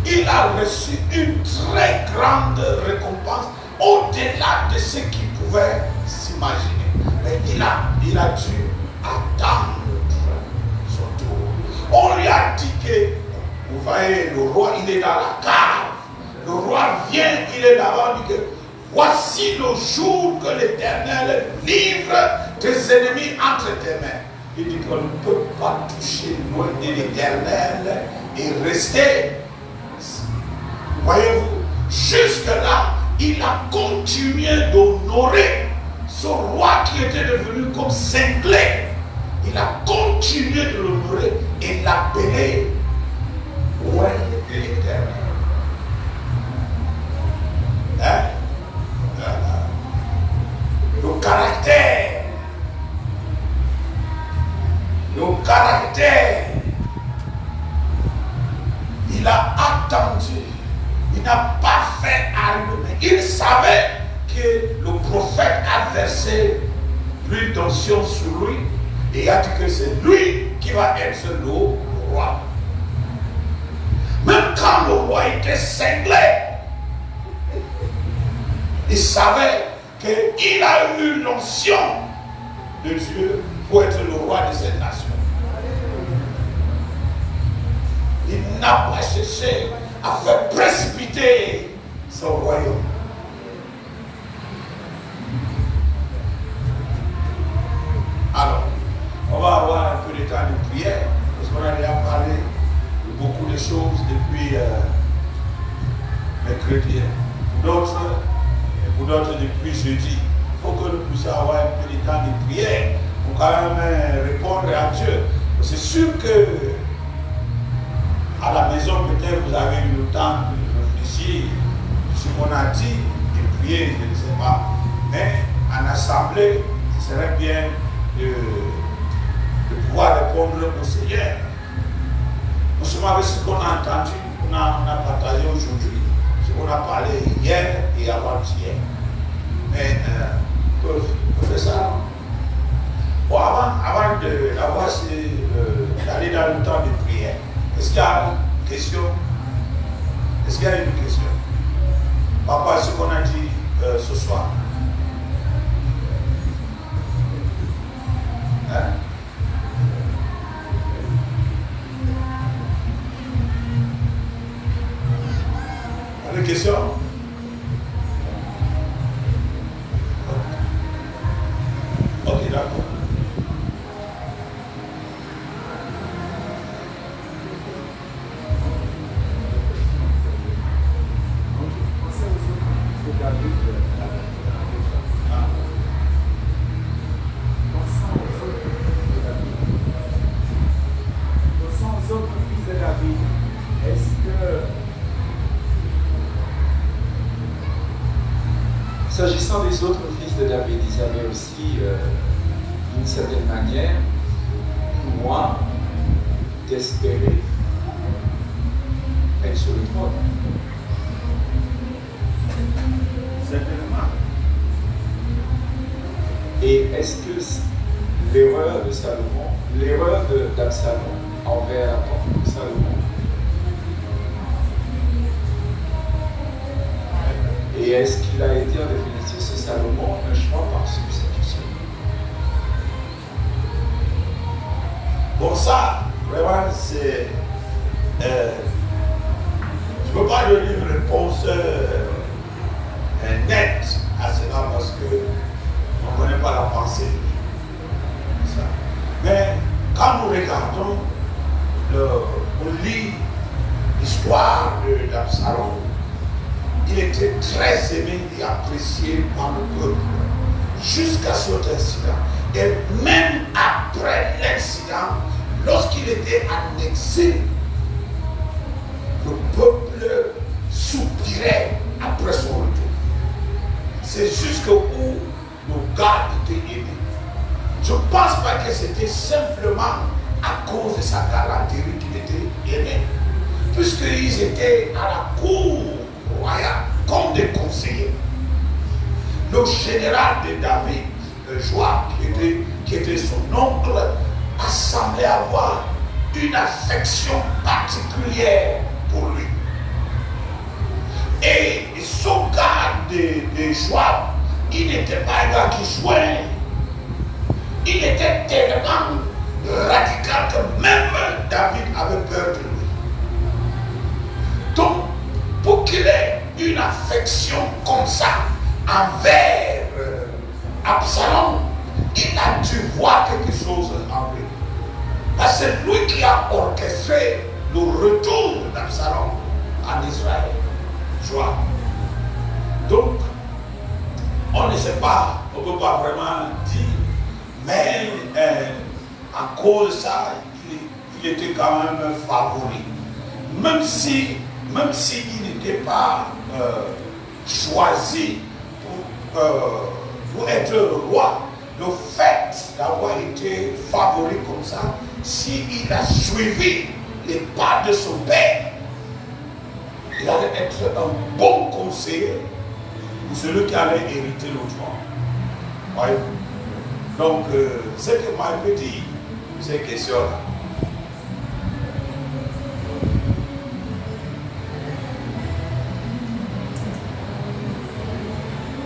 Speaker 1: Il a reçu une très grande récompense au-delà de ce qu'il pouvait s'imaginer. Mais il a dû attendre son tour. On lui a dit que, vous voyez, le roi, il est dans la cave. Le roi vient, il est là-bas, il dit que voici le jour que l'Éternel livre tes ennemis entre tes mains. Il dit qu'on ne peut pas toucher loin de l'Éternel et rester. Voyez-vous, jusque-là, il a continué d'honorer ce roi qui était devenu comme cinglé. Il a continué de l'honorer et l'appeler roi de l'Éternel. il a attendu, il n'a pas fait allumer. Il savait que le prophète a versé l'huile d'onction sur lui et a dit que c'est lui qui va être le roi. Même quand le roi était cinglé, il savait qu'il a eu l'onction de Dieu pour être le roi de cette nation. Il n'a pas cherché à faire précipiter son royaume. Alors, on va avoir un peu de temps de prière, parce qu'on a déjà parlé de beaucoup de choses depuis mercredi. Pour d'autres depuis jeudi. Il faut que nous puissions avoir un peu de temps de prière pour quand même répondre à Dieu. C'est sûr que à la maison, peut-être vous avez eu le temps de réfléchir sur ce qu'on a dit, de prier, je ne sais pas. Mais en assemblée, ce serait bien de pouvoir répondre au Seigneur. Nous sommes avec ce qu'on a entendu, qu'on a partagé aujourd'hui, ce qu'on a parlé hier et avant-hier. Mais on fait ça. Bon, avant d'aller dans le temps de prière, est-ce qu'il y a une question? Est-ce qu'il y a une question? Par rapport à ce qu'on a dit ce soir. Hein? Pas de questions? Ok, d'accord.
Speaker 3: S'agissant des autres fils de David, ils avaient aussi, d'une certaine manière, moi, d'espérer être sur le trône.
Speaker 1: Certainement.
Speaker 3: Et est-ce que l'erreur de Salomon, l'erreur d'Absalom envers Salomon, et est-ce qu'il a été en définitive, ce Salomon, un choix par substitution?
Speaker 1: Bon, ça, vraiment, c'est. Je ne peux pas donner une réponse nette à cela parce que on ne connaît pas la pensée. Ça. Mais quand nous regardons, on lit l'histoire d'Absalom, il était très aimé et apprécié par le peuple jusqu'à cet incident. Et même après l'incident, lorsqu'il était en exil, le peuple soupirait après son retour. C'est jusqu'où le gars était aimé. Je ne pense pas que c'était simplement à cause de sa galanterie qu'il était aimé, puisqu'ils étaient à la cour royale comme des conseillers. Le général de David, Joab, qui était son oncle, a semblé avoir une affection particulière pour lui. Et son gars de Joab, il n'était pas un gars qui jouait. Il était tellement radical que même David avait peur de lui. Donc, pour qu'il ait une affection comme ça envers Absalom, il a dû voir quelque chose en lui. Parce que c'est lui qui a orchestré le retour d'Absalom en Israël. Joab. Donc, on ne sait pas, on ne peut pas vraiment dire, mais à cause de ça, il était quand même favori. Même s'il n'était pas choisi pour être le roi, le fait d'avoir été favori comme ça, s'il a suivi les pas de son père, il allait être un bon conseiller pour celui qui allait hériter le trône. Voyez? Donc, ce que moi je peux dire, ces questions-là.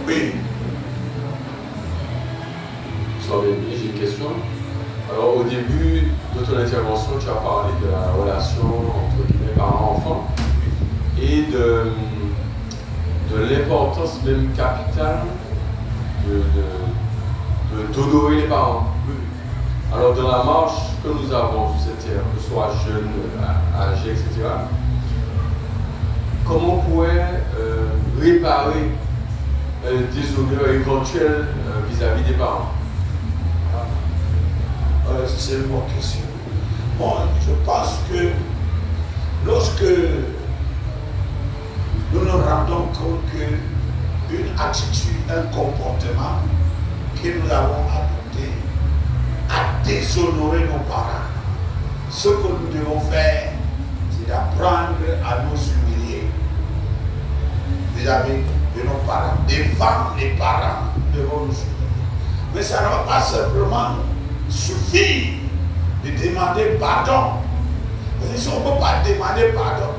Speaker 1: Oui.
Speaker 4: J'ai une question. Alors, au début de ton intervention, tu as parlé de la relation entre guillemets parents-enfants et de l'importance même capitale d'honorer les parents. Alors, dans la marche que nous avons sur cette terre, que ce soit jeune, âgé, etc., comment on pourrait réparer des honneurs éventuels vis-à-vis des parents?
Speaker 1: C'est une bonne question. Moi, je pense que lorsque nous nous rendons compte qu'une attitude, un comportement que nous avons adopté a déshonoré nos parents, ce que nous devons faire, c'est d'apprendre à nous humilier vis-à-vis de nos parents. Devant les parents, nous devons nous humilier. Mais ça ne va pas simplement suffire de demander pardon. Parce que si on ne peut pas demander pardon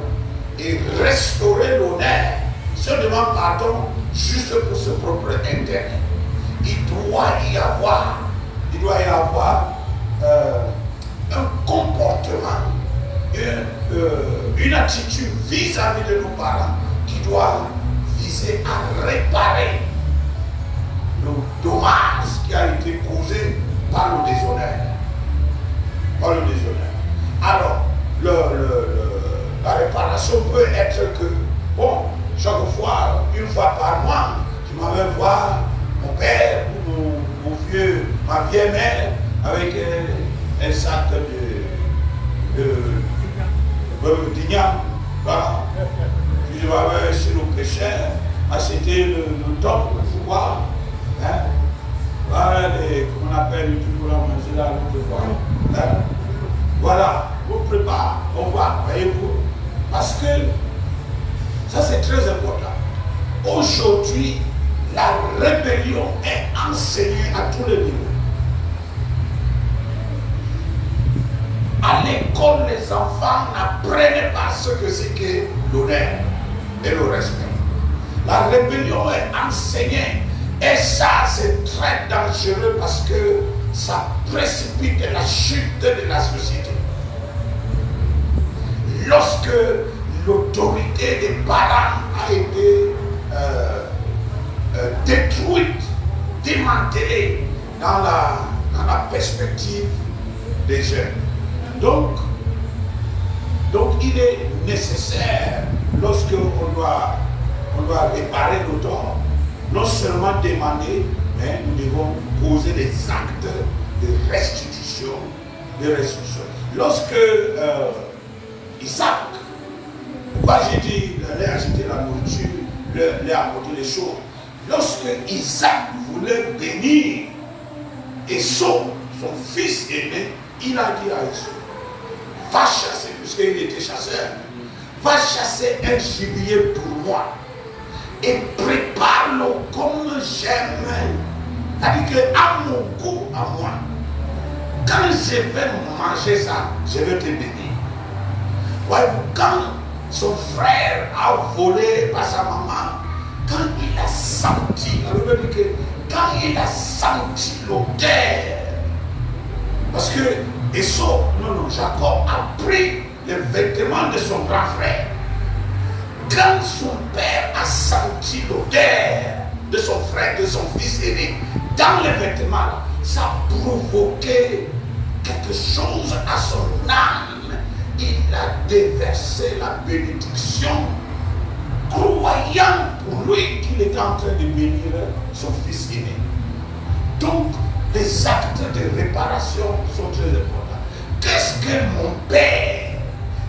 Speaker 1: et restaurer l'honneur, si on demande pardon juste pour ce propre intérêt, il doit y avoir un comportement, une attitude vis-à-vis de nos parents qui doit viser à réparer le dommage qui a été causé par le déshonneur. Par le déshonneur. Alors, la réparation peut être que, bon, chaque fois, une fois par mois, je m'en vais voir mon père ou ma vieille mère avec un sac d'igname. Voilà. Puis je vais chez le pêcheur acheter le top, le pouvoir. Hein? Voilà, comment on appelle toujours à manger là, le pouvoir. Hein? Voilà, on prépare, on va, voyez-vous. Parce que ça c'est très important. Aujourd'hui, la rébellion est enseignée à tous les niveaux. À l'école, les enfants n'apprennent pas ce que c'est que l'honneur et le respect. La rébellion est enseignée. Et ça, c'est très dangereux parce que ça précipite la chute de la société. Lorsque l'autorité des parents a été détruite, démantelée dans la perspective des jeunes. Donc il est nécessaire, lorsque on doit réparer nos torts, non seulement demander, mais nous devons poser des actes de restitution. Lorsque Isaac, pourquoi j'ai dit, leur acheter la nourriture, leur apporter les choses, lorsque Isaac voulait bénir Esau, son fils aîné, il a dit à Esau, va chasser, puisqu'il était chasseur, va chasser un gibier pour moi et prépare-le comme j'aime. C'est-à-dire qu'à mon goût, à moi, quand je vais manger ça, je vais te bénir. Voyez-vous, quand son frère a volé par sa maman, quand il a senti, quand il a senti l'odeur, parce que Jacob a pris les vêtements de son grand frère. Quand son père a senti l'odeur de son frère, de son fils aîné, dans les vêtements, ça a provoqué quelque chose à son âme. Il a déversé la bénédiction, croyant pour lui qu'il était en train de bénir son fils aîné. Donc, les actes de réparation sont très importants. Qu'est-ce que mon père,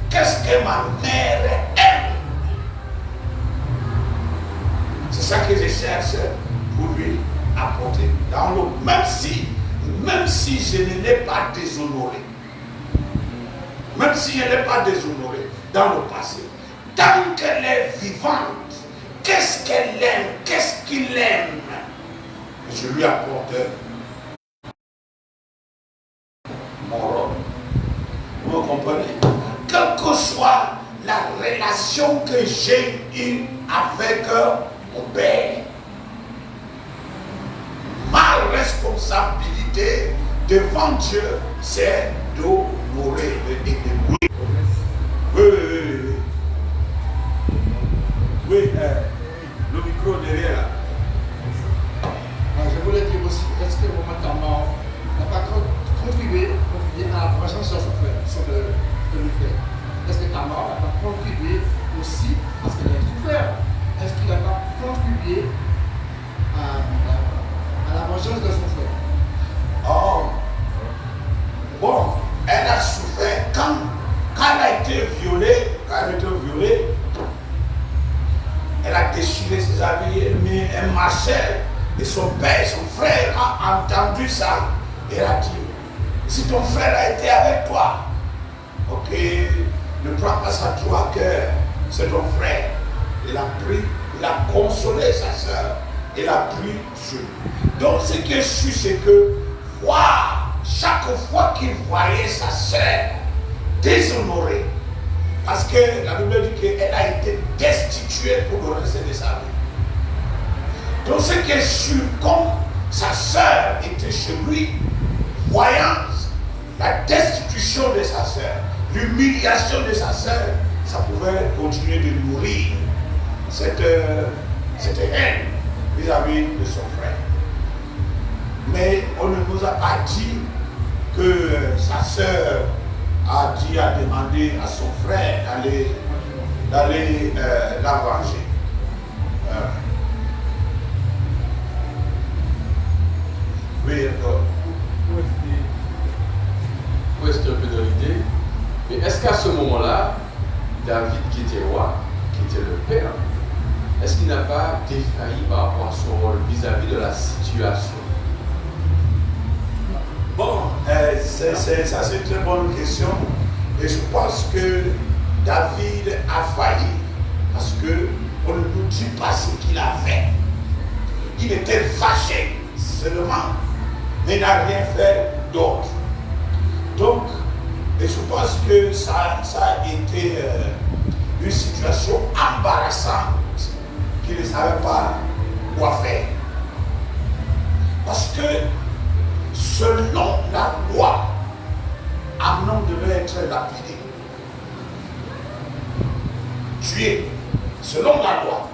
Speaker 1: qu'est-ce que ma mère aime? C'est ça que je cherche pour lui apporter dans l'eau. Même si je ne l'ai pas déshonoré, même si elle n'est pas déshonorée dans le passé, tant qu'elle est vivante, qu'est-ce qu'elle aime, qu'est-ce qu'il aime? Je lui apporte mon rôle. Vous comprenez? Quelle que soit la relation que j'ai eue avec mon père, ma responsabilité devant Dieu, c'est d'honorer et d'aimer. Oui, le micro derrière là.
Speaker 5: Je voulais dire aussi, est-ce que votre maman n'a pas contribué à la présence de son frère, de mon frère? Est-ce que ta mère n'a pas contribué aussi à ce qu'elle ait souffert? Est-ce qu'il n'a pas contribué à la vengeance de son frère?
Speaker 1: Oh, bon, elle a souffert quand elle a été violée, elle a déchiré ses habits, mais elle marchait et son père, son frère a entendu ça et elle a dit, si ton frère a été avec toi, ok, ne prends pas ça toi que c'est ton frère. Il a pris, il a consolé sa soeur, il a pris sur lui. Donc ce que je suis, c'est que voir chaque fois qu'il voyait sa soeur déshonorée, parce que la Bible dit qu'elle a été destituée pour le reste de sa vie. Donc ce que je suis, comme sa soeur était chez lui, voyant la destitution de sa soeur, l'humiliation de sa soeur, ça pouvait continuer de nourrir cette haine vis-à-vis de son frère. Mais on ne nous a pas dit que sa soeur a demandé à son frère d'aller la venger. Oui, d'accord.
Speaker 4: Pour rester un peu dans l'idée, mais est-ce qu'à ce moment-là, David qui était roi, qui était le père, est-ce qu'il n'a pas défailli par rapport à son rôle vis-à-vis de la situation?
Speaker 1: Bon, ça c'est une très bonne question. Et je pense que David a failli parce qu'on ne nous dit pas ce qu'il a fait. Il était fâché seulement, mais il n'a rien fait d'autre. Donc, et je pense que ça a été une situation embarrassante qu'il ne savait pas quoi faire. Parce que selon la loi, Amnon devait être lapidé, tué, selon la loi.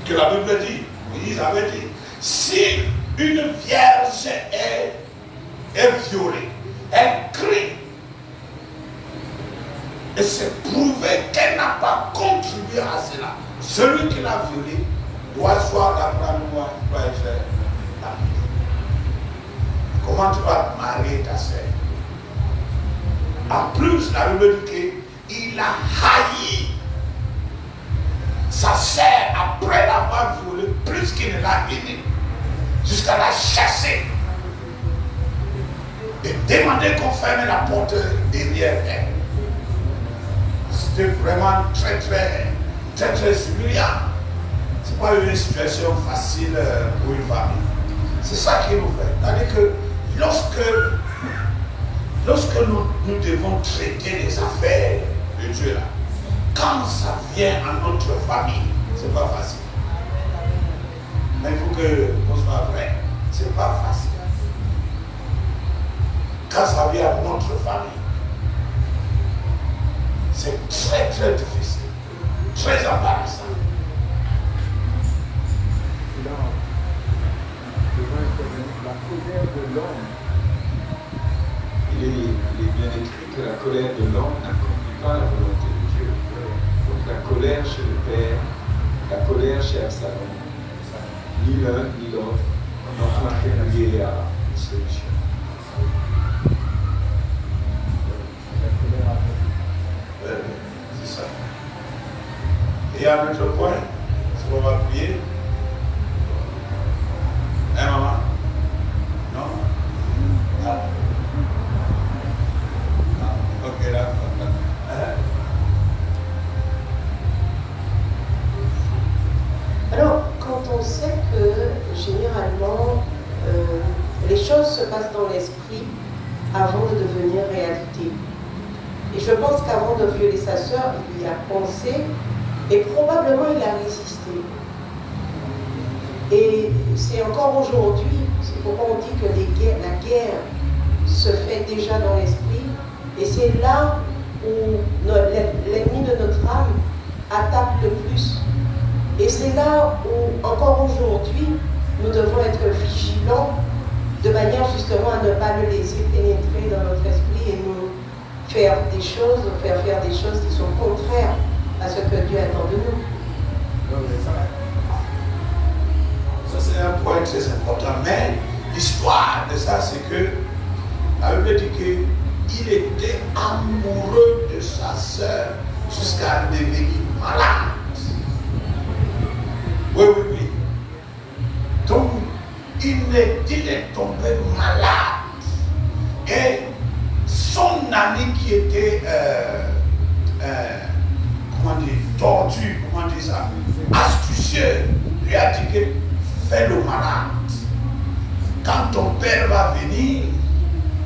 Speaker 1: Que la Bible dit, Moïse avait dit, si une vierge est violée, elle crie, et c'est prouvé qu'elle n'a pas contribué à cela. Celui qui l'a violée doit soit d'après moi, doit être lapidé. Comment tu vas marier ta sœur? En plus, la Bible dit qu'il a haï sa sœur après l'avoir violée plus qu'il ne l'a aimée, jusqu'à la chasser et demander qu'on ferme la porte derrière elle. C'était vraiment très humiliant. Ce n'est pas une situation facile pour une famille. C'est ça qui nous fait. C'est-à-dire que lorsque nous devons traiter les affaires de Dieu là, quand ça vient à notre famille, c'est pas facile. Mais il faut que qu'on soit vrai, c'est pas facile. Quand ça vient à notre famille, c'est très difficile, très embarrassant.
Speaker 3: La colère de l'homme, il est bien écrit que la colère de l'homme n'accomplit pas la volonté de Dieu. Donc la colère chez le père, la colère chez Absalom, ni l'un ni l'autre n'ont contribué à une solution.
Speaker 1: C'est ça. Et un autre point, si on va prier. Hein, maman? Non? Non.
Speaker 6: Et je pense qu'avant de violer sa sœur, il y a pensé et probablement il a résisté. Et c'est encore aujourd'hui, c'est pourquoi on dit que la guerre se fait déjà dans l'esprit. Et c'est là où l'ennemi de notre âme attaque le plus. Et c'est là où, encore aujourd'hui, nous devons être vigilants de manière justement à ne pas le laisser pénétrer dans notre esprit et nous faire des choses, faire des choses qui sont contraires à ce que Dieu attend de nous.
Speaker 1: Ça c'est un point très important. Mais l'histoire de ça, c'est que la Bible dit qu'il était amoureux de sa sœur jusqu'à devenir malade. Oui. Donc, il est tombé malade. Et son ami qui était tordu, astucieux, lui a dit que fais-le malade. Quand ton père va venir,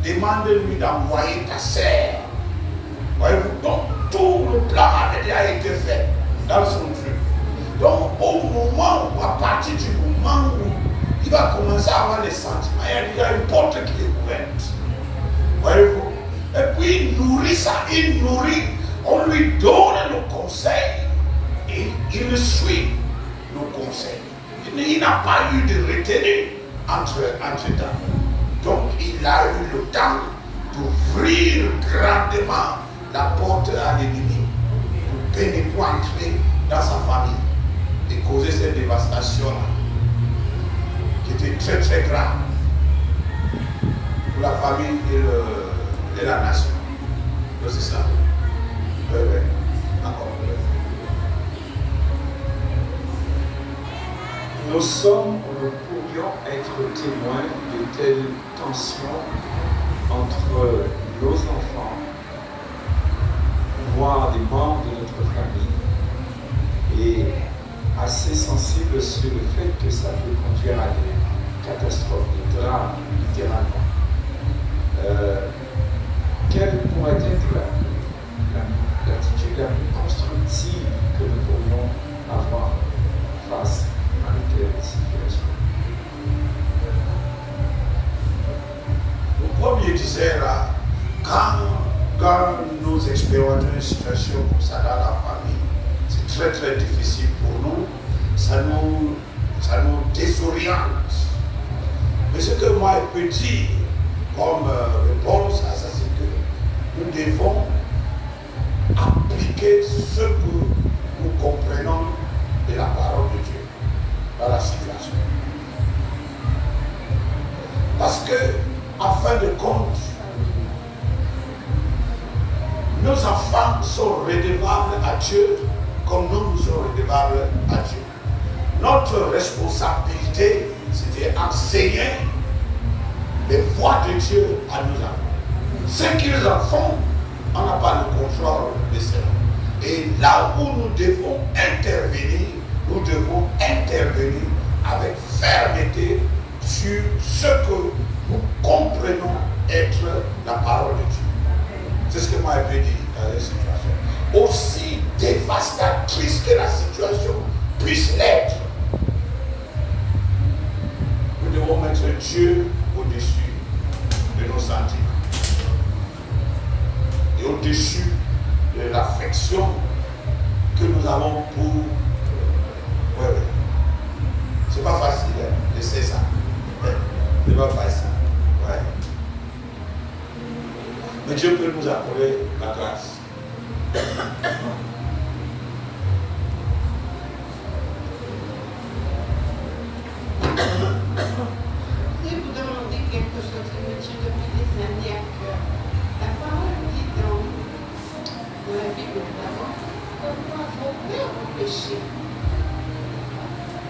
Speaker 1: demande-lui d'envoyer ta sœur. Voyez-vous, donc tout le plan avait déjà été fait dans son truc. Donc au moment où, à partir du moment où il va commencer à avoir les sentiments, il y a déjà une porte qui est ouverte. Voyez-vous? Et puis il nourrit ça, on lui donne le conseil et il suit le conseil. Il n'a pas eu de retenue entre temps. Donc il a eu le temps d'ouvrir grandement la porte à l'ennemi pour pénétrer dans sa famille et causer cette dévastation-là qui était très très grave pour la famille et la nation. Donc c'est ça. Oui. Encore.
Speaker 3: Nous pourrions être témoins de telles tensions entre nos enfants, voire des membres de notre famille, et assez sensibles sur le fait que ça peut conduire à des catastrophes, des drames, littéralement. Quelle pourrait être l'attitude la plus constructive que nous pourrions avoir face à une telle situation?
Speaker 1: Le premier disait là, quand nous expérimentons une situation comme ça dans la famille, c'est très très difficile pour nous, ça nous désoriente. Mais ce que moi je peux dire comme réponse à ça, c'est que nous devons appliquer ce que nous comprenons de la parole de Dieu dans la situation. Parce que, en fin de compte, nos enfants sont redevables à Dieu comme nous sommes redevables à Dieu. Notre responsabilité, c'est d'enseigner les voies de Dieu à nos enfants. Ce qu'ils en font, on n'a pas le contrôle de cela. Et là où nous devons intervenir avec fermeté sur ce que nous comprenons être la parole de Dieu. C'est ce que moi je peux dire dans cette situation. Aussi dévastatrice que la situation puisse l'être, nous devons mettre Dieu au-dessus de nos sentiments et au-dessus de l'affection que nous avons pour. Oui. C'est pas facile, hein? Je sais ça. C'est pas facile. Ouais. Mais Dieu peut nous accorder la grâce.
Speaker 2: Je vais vous demander quelque chose qui me tient depuis des années à cœur. La parole dit dans la Bible d'abord, pourquoi vos pères ont péché.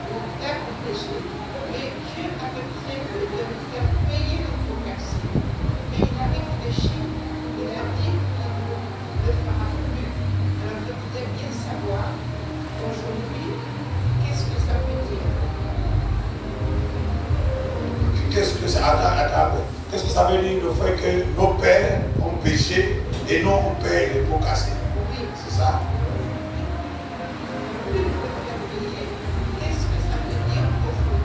Speaker 2: Vos pères ont péché. Et Dieu avait prévu de nous faire payer notre merci. Mais il avait réfléchi, il a dit qu'il ne le fera plus. Alors je voudrais bien savoir aujourd'hui, qu'est-ce que ça veut dire?
Speaker 1: Qu'est-ce que ça veut dire le fait que nos pères ont péché et nous sinon on paye les pots cassés.
Speaker 2: Oui.
Speaker 1: C'est ça.
Speaker 2: Qu'est-ce que ça veut dire au fond?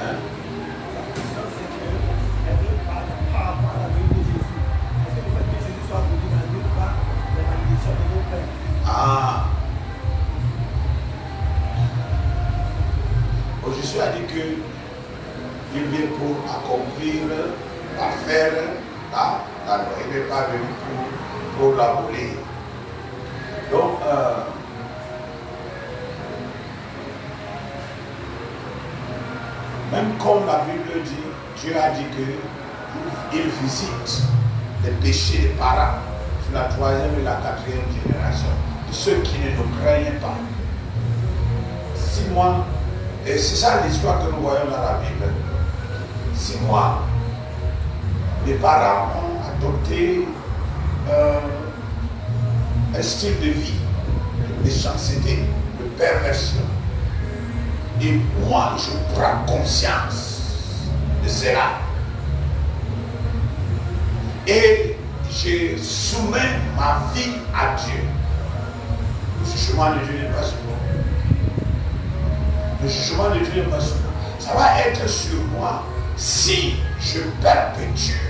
Speaker 1: Hein? Ah. Bon, Jésus a dit que il vient pour accomplir, faire la loi. Il n'est pas venu pour l'abolir. Donc, même comme la Bible dit, Dieu a dit qu'il visite les péchés des parents sur la 3e et la 4e génération, de ceux qui ne nous craignent pas. 6 mois, et c'est ça l'histoire que nous voyons dans la Bible. 6 mois, les parents ont adopté un style de vie, de méchanceté, de perversion. Et moi, je prends conscience de cela. Et je soumets ma vie à Dieu. Le jugement de Dieu n'est pas sur moi. Le jugement de Dieu n'est pas sur moi. Ça va être sur moi si je perpétue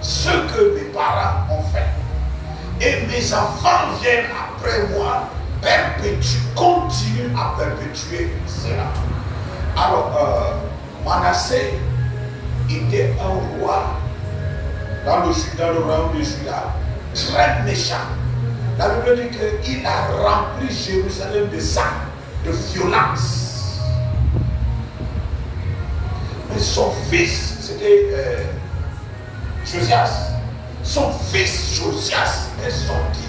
Speaker 1: ce que mes parents ont fait. Et mes enfants viennent après moi, continuent à perpétuer cela. Alors, Manassé était un roi dans le royaume de Juda, très méchant. La Bible dit qu'il a rempli Jérusalem de sang, de violence. Mais son fils, c'était Josias. Son fils Josias est sorti.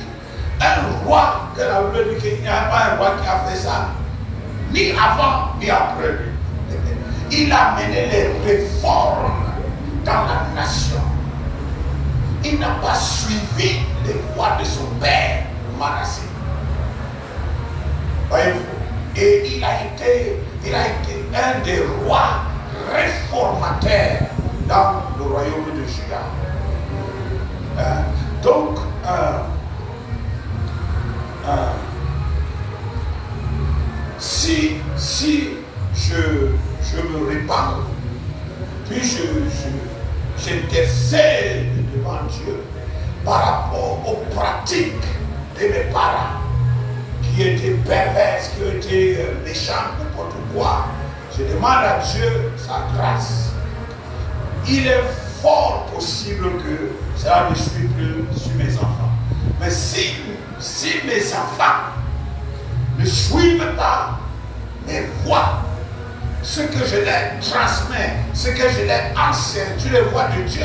Speaker 1: Un roi, que la Bible dit qu'il n'y a pas un roi qui a fait ça, ni avant, ni après lui. Il a mené les réformes dans la nation. Il n'a pas suivi les voies de son père, Manassé. Voyez-vous? Et il a été un des rois réformateurs dans le royaume de Juda. Donc, si je me répands, puis j'intercède devant Dieu par rapport aux pratiques de mes parents qui étaient perverses, qui étaient méchants, n'importe quoi. Je demande à Dieu sa grâce. Il est fort possible que ça ne suive plus sur mes enfants. Mais si mes enfants ne suivent pas mes voies, ce que je leur transmets, ce que je leur enseigne, sur les voies de Dieu,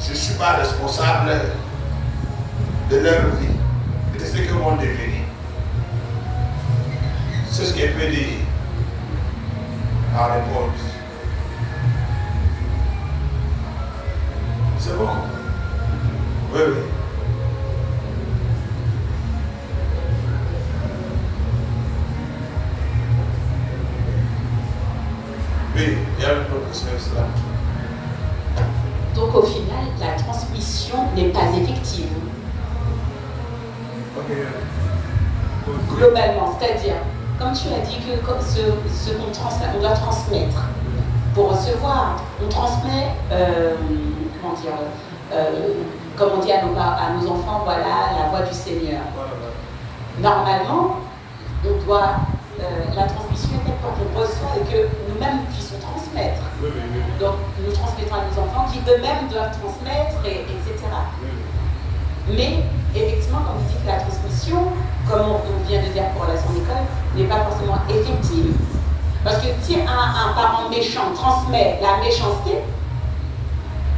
Speaker 1: je ne suis pas responsable de leur vie et de ce qu'ils vont devenir. C'est ce qu'il peut dire en réponse. C'est bon? Oui, oui. Oui, il y a une question cela.
Speaker 7: Donc au final, la transmission n'est pas effective.
Speaker 1: Okay.
Speaker 7: Globalement, c'est-à-dire, comme tu as dit que ce qu'on transmet, on doit transmettre. Pour recevoir, on transmet, comme on dit à nos enfants, voilà la voix du Seigneur. Normalement, on doit, la transmission est telle qu'on reçoit et que nous-mêmes puissions transmettre. Donc nous transmettons à nos enfants qui eux-mêmes doivent transmettre, etc. Mais effectivement, comme vous dites, la transmission, comme on vient de dire pour la son école, n'est pas forcément effective. Parce que si un parent méchant transmet la méchanceté,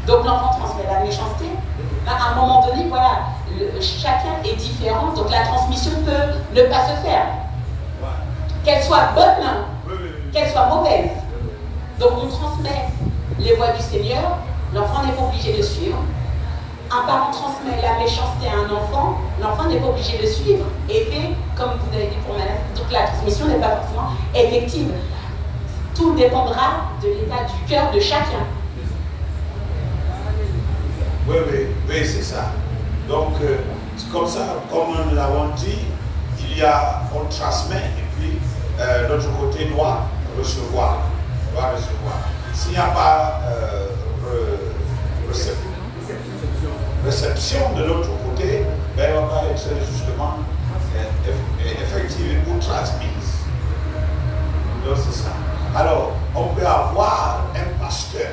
Speaker 7: donc l'enfant transmet la méchanceté, à un moment donné, voilà, chacun est différent, donc la transmission peut ne pas se faire. Qu'elle soit bonne, qu'elle soit mauvaise. Donc on transmet les voies du Seigneur, l'enfant n'est pas obligé de suivre. Un parent transmet la méchanceté à un enfant, l'enfant n'est pas obligé de suivre. Et fait, comme vous avez dit pour Madame, donc la transmission n'est pas forcément effective. Tout dépendra de l'état du cœur de chacun.
Speaker 1: Oui, c'est ça. Donc, c'est comme ça, comme nous l'avons dit, on transmet et puis l'autre côté doit recevoir. S'il n'y a pas réception de l'autre côté, ben, elle ne va pas être justement effective ou transmise. Donc c'est ça. Alors, on peut avoir un pasteur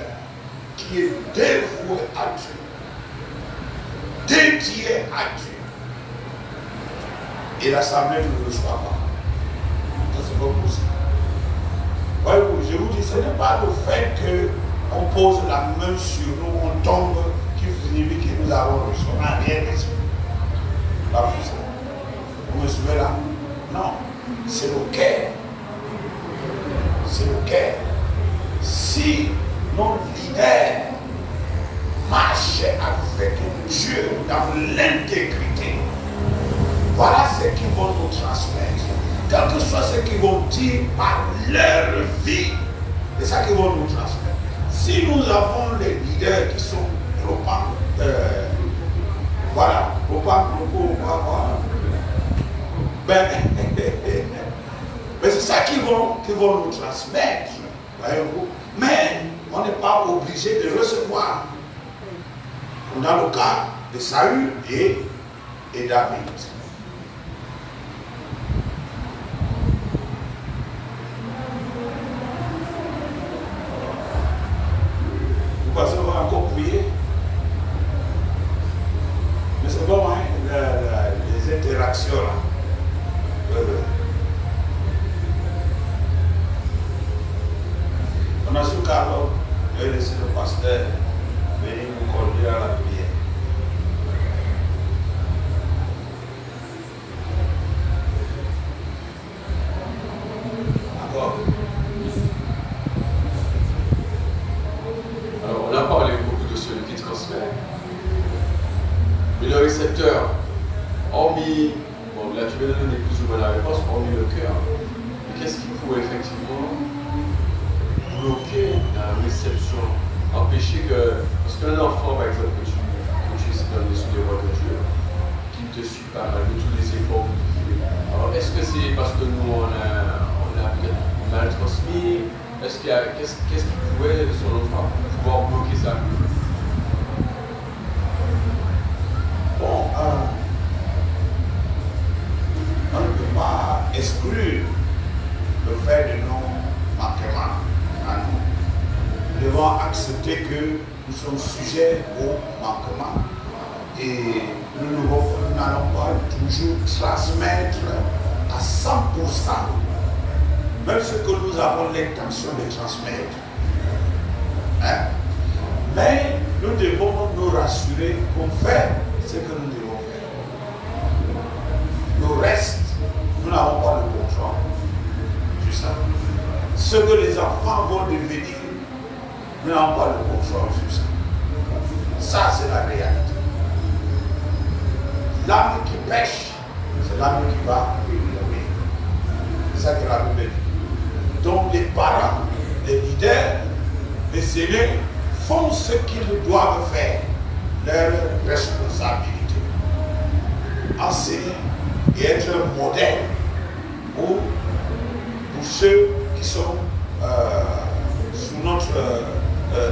Speaker 1: qui est dévoué à Dieu, dédié à Dieu. Et l'assemblée ne le reçoit pas. Ça, c'est pas possible. Ouais, je vous dis, ce n'est pas le fait qu'on pose la main sur nous, on tombe, qui signifie que nous avons reçu. On n'a rien reçu. Pas pour ça. Vous me suivez là? Non. C'est le cœur. C'est le cœur. Si nos leaders marchaient avec Dieu dans l'intégrité, voilà ce qu'ils vont nous transmettre. Quel que soit ce qu'ils vont dire par leur vie, c'est ça qu'ils vont nous transmettre. Si nous avons les leaders qui sont mais c'est ça qu'ils vont nous transmettre. Voyez-vous? Mais on n'est pas obligé de recevoir. Dans le cas de Saül et David. Vous pensez qu'on va encore prier? Mais c'est bon, hein, les interactions là. On a su qu'alors, je vais laisser le pasteur venir nous conduire à la prière. D'accord.
Speaker 4: Alors, on a parlé beaucoup de celui qui transmet. Mais le récepteur, hormis, bon là tu vais donner plus ou moins la réponse, hormis le cœur, mais qu'est-ce qui pourrait effectivement bloquer la réception, empêcher que, parce qu'un enfant par exemple que tu es dans les sous des voies de Dieu, qui ne te suit pas malgré tous les efforts que tu fais. Alors est-ce que c'est parce que nous on a peut-être mal transmis? Est-ce qu'il y a, qu'est-ce qui pourrait selon toi pouvoir bloquer ça?
Speaker 1: Bon, on ne peut pas exclure le fait de nos manquements à nous. Nous devons accepter que nous sommes sujets au manquement et nous n'allons pas toujours transmettre à 100%, même ce que nous avons l'intention de transmettre. Hein? Mais nous devons nous rassurer qu'on fait ce que nous devons faire. Le reste, nous n'avons pas le contrôle. C'est ça. Ce que les enfants vont devenir, nous n'avons pas le contrôle sur ça. Ça, c'est la réalité. L'âme qui pêche, c'est l'âme qui va mourir. C'est ça que la Bible dit. Donc les parents, les leaders, les aînés font ce qu'ils doivent faire, leur responsabilité. Enseigner et être un modèle pour ceux qui sont sous notre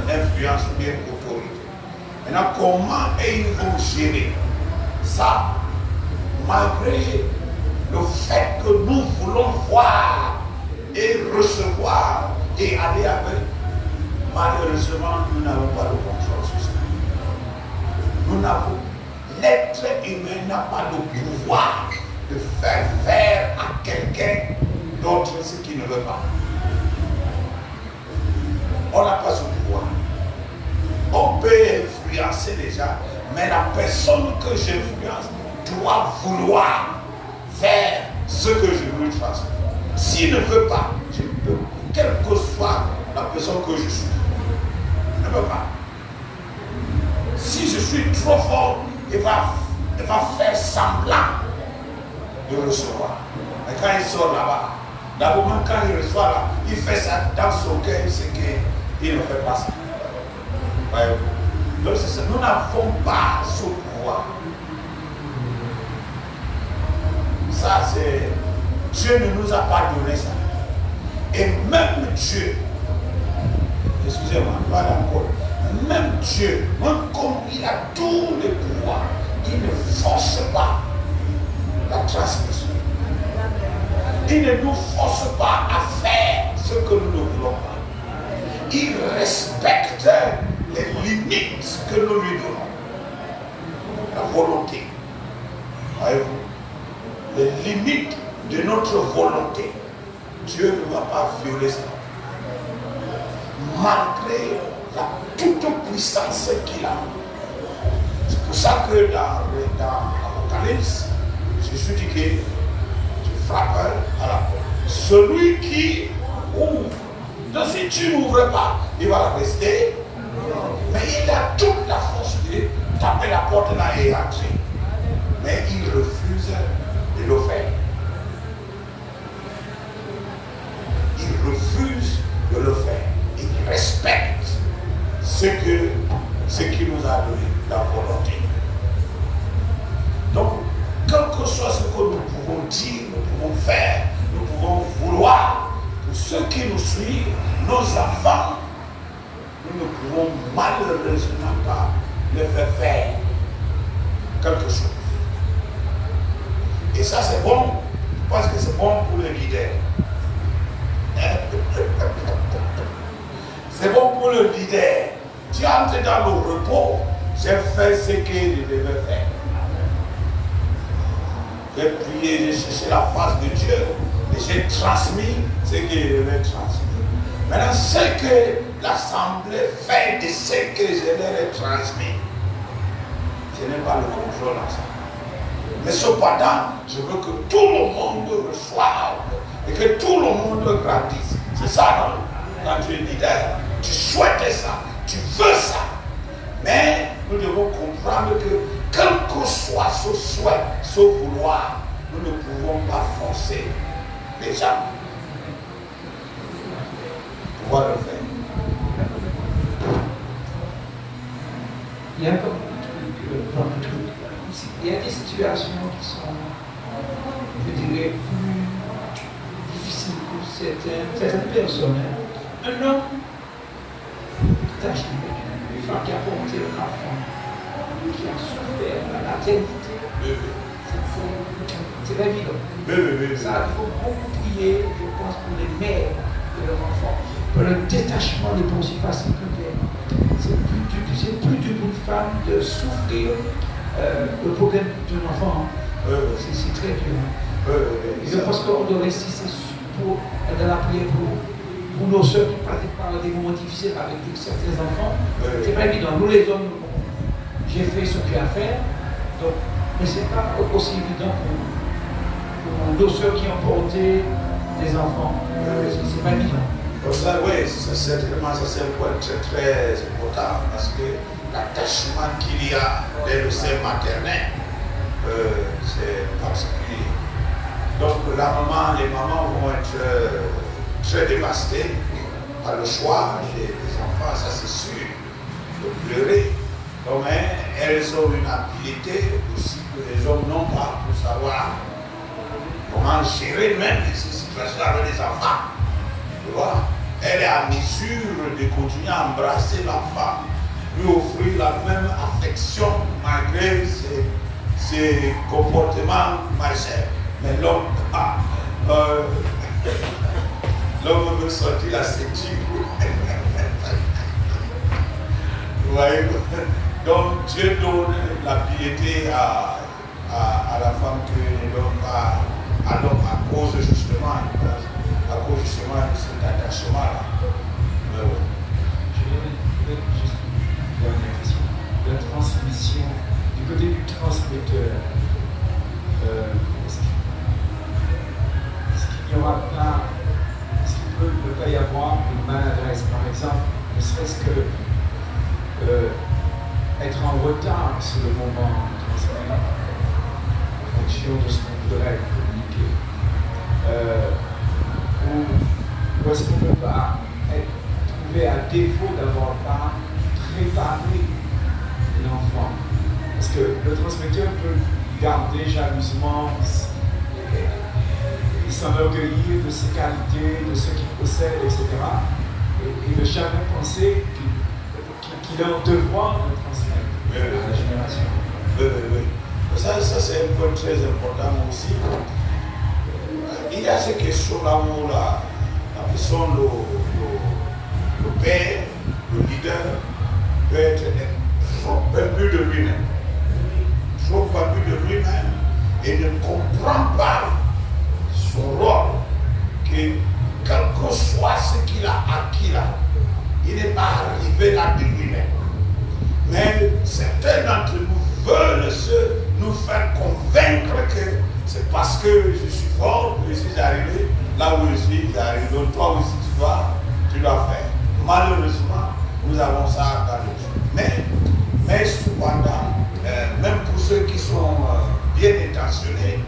Speaker 1: influence ou bien autorité. Maintenant, comment ils vont gérer ça, malgré le fait que nous voulons voir et recevoir et aller avec? Malheureusement, nous n'avons pas le contrôle sur ça. Nous n'avons, l'être humain n'a pas le pouvoir de faire à quelqu'un d'autre ce qu'il ne veut pas. On n'a pas ce pouvoir. On peut influencer les gens, mais la personne que j'influence doit vouloir faire ce que je lui transmets. S'il ne veut pas, je peux, quelle que soit la personne que je suis, ne veut pas. Si je suis trop fort, il va faire semblant de recevoir. Mais quand il sort là-bas, d'abord même quand il reçoit là, il fait ça dans son cœur, il sait qu'il ne fait pas ça. Donc c'est ça, nous n'avons pas ce pouvoir. Ça c'est, Dieu ne nous a pas donné ça. Et même Dieu, excusez-moi, pas encore, même Dieu, même comme il a tous les pouvoirs, il ne force pas la transmission. Il ne nous force pas à faire ce que nous ne voulons pas. Il respecte les limites que nous lui donnons. La volonté. Voyez-vous? Les limites de notre volonté. Dieu ne va pas violer ça. Malgré la toute puissance qu'il a. C'est pour ça que dans l'Apocalypse, Jésus dit que tu frappes à la porte. Celui qui ouvre. Donc si tu n'ouvres pas, il va rester. Mais il a toute la force de taper la porte là et entrer. Mais il refuse de le faire. Il refuse de le faire. Il respecte ce qu'il nous a donné, la volonté. Donc, quel que soit ce que nous pouvons dire, nous pouvons faire, nous pouvons vouloir, pour ceux qui nous suivent, nos enfants, nous ne pouvons malheureusement pas leur faire quelque chose. Et ça c'est bon, parce que c'est bon pour les leaders. C'est bon pour le leader. Tu entres dans le repos, j'ai fait ce que je devais faire. J'ai prié, j'ai cherché la face de Dieu et j'ai transmis ce que je devais transmettre. Maintenant, ce que l'Assemblée fait de ce que je leur ai transmis, je n'ai pas le contrôle en ça. Mais cependant, je veux que tout le monde reçoive et que tout le monde grandisse. C'est ça, non? Quand tu es leader, tu souhaites ça, tu veux ça. Mais nous devons comprendre que quel que soit ce souhait, ce vouloir, nous ne pouvons pas forcer les gens pour pouvoir le faire.
Speaker 8: Il y a comme un truc, il y a des situations qui sont, je dirais, plus difficiles pour certaines personnes. Un homme détaché, une femme qui a porté un enfant, qui a souffert la maternité, c'est pas évident. Ça, il faut beaucoup prier, je pense, pour les mères de leurs enfants. Pour le détachement n'est pas aussi facile que c'est plus dur pour une femme de souffrir le problème d'un enfant. C'est très dur. Je pense qu'on doit rester dans la prière pour nos soeurs qui passent par des moments difficiles avec certains enfants. C'est pas évident. Nous les hommes, j'ai fait ce qu'il y a à faire, donc, mais c'est pas aussi évident pour nos soeurs qui ont porté des enfants. C'est pas évident.
Speaker 1: Pour ça, oui, certainement, ça c'est un point très très important parce que l'attachement qu'il y a dès le sein maternel, c'est particulier. Donc les mamans vont être très dévastées par le choix des enfants, ça c'est sûr, de pleurer. Donc elles ont une habileté aussi que les hommes n'ont pas pour savoir comment gérer même ces situations avec les enfants. Tu vois, elle est à mesure de continuer à embrasser l'enfant, lui offrir la même affection malgré ses comportements malsains. Mais l'homme veut sortir la ceinture. Vous voyez? Donc Dieu donne la piété à la femme que ne donne pas à l'homme à cause justement de cet attachement-là.
Speaker 8: Je vais juste poser une question. La transmission, du côté du transmetteur, est-ce qu'il n'y aura pas, est-ce qu'il peut ne pas y avoir une maladresse, par exemple, ne serait-ce que être en retard sur le moment de transmettre en fonction de ce qu'on voudrait communiquer, ou est-ce qu'on ne peut pas être trouvé à défaut d'avoir pas préparé l'enfant. Parce que le transmetteur peut garder jalousement, il s'enorgueillir de ses qualités, de ce qu'il possède, etc. Et ne jamais penser qu'il a un devoir de transmettre à la génération.
Speaker 1: Oui. Ça c'est un point très important aussi. Il y a ces questions-là où la personne, le père, le leader, peut être trop imbu de lui-même. Trop imbu de lui-même et ne comprend pas son rôle. Que quel que soit ce qu'il a acquis là, il n'est pas arrivé là de lui-même. Mais certains d'entre nous veulent nous faire convaincre que c'est parce que je suis fort que je suis arrivé là où je suis arrivé. Donc toi aussi tu dois faire. Malheureusement, nous avons ça dans le jeu. Mais cependant, même pour ceux qui sont bien intentionnés,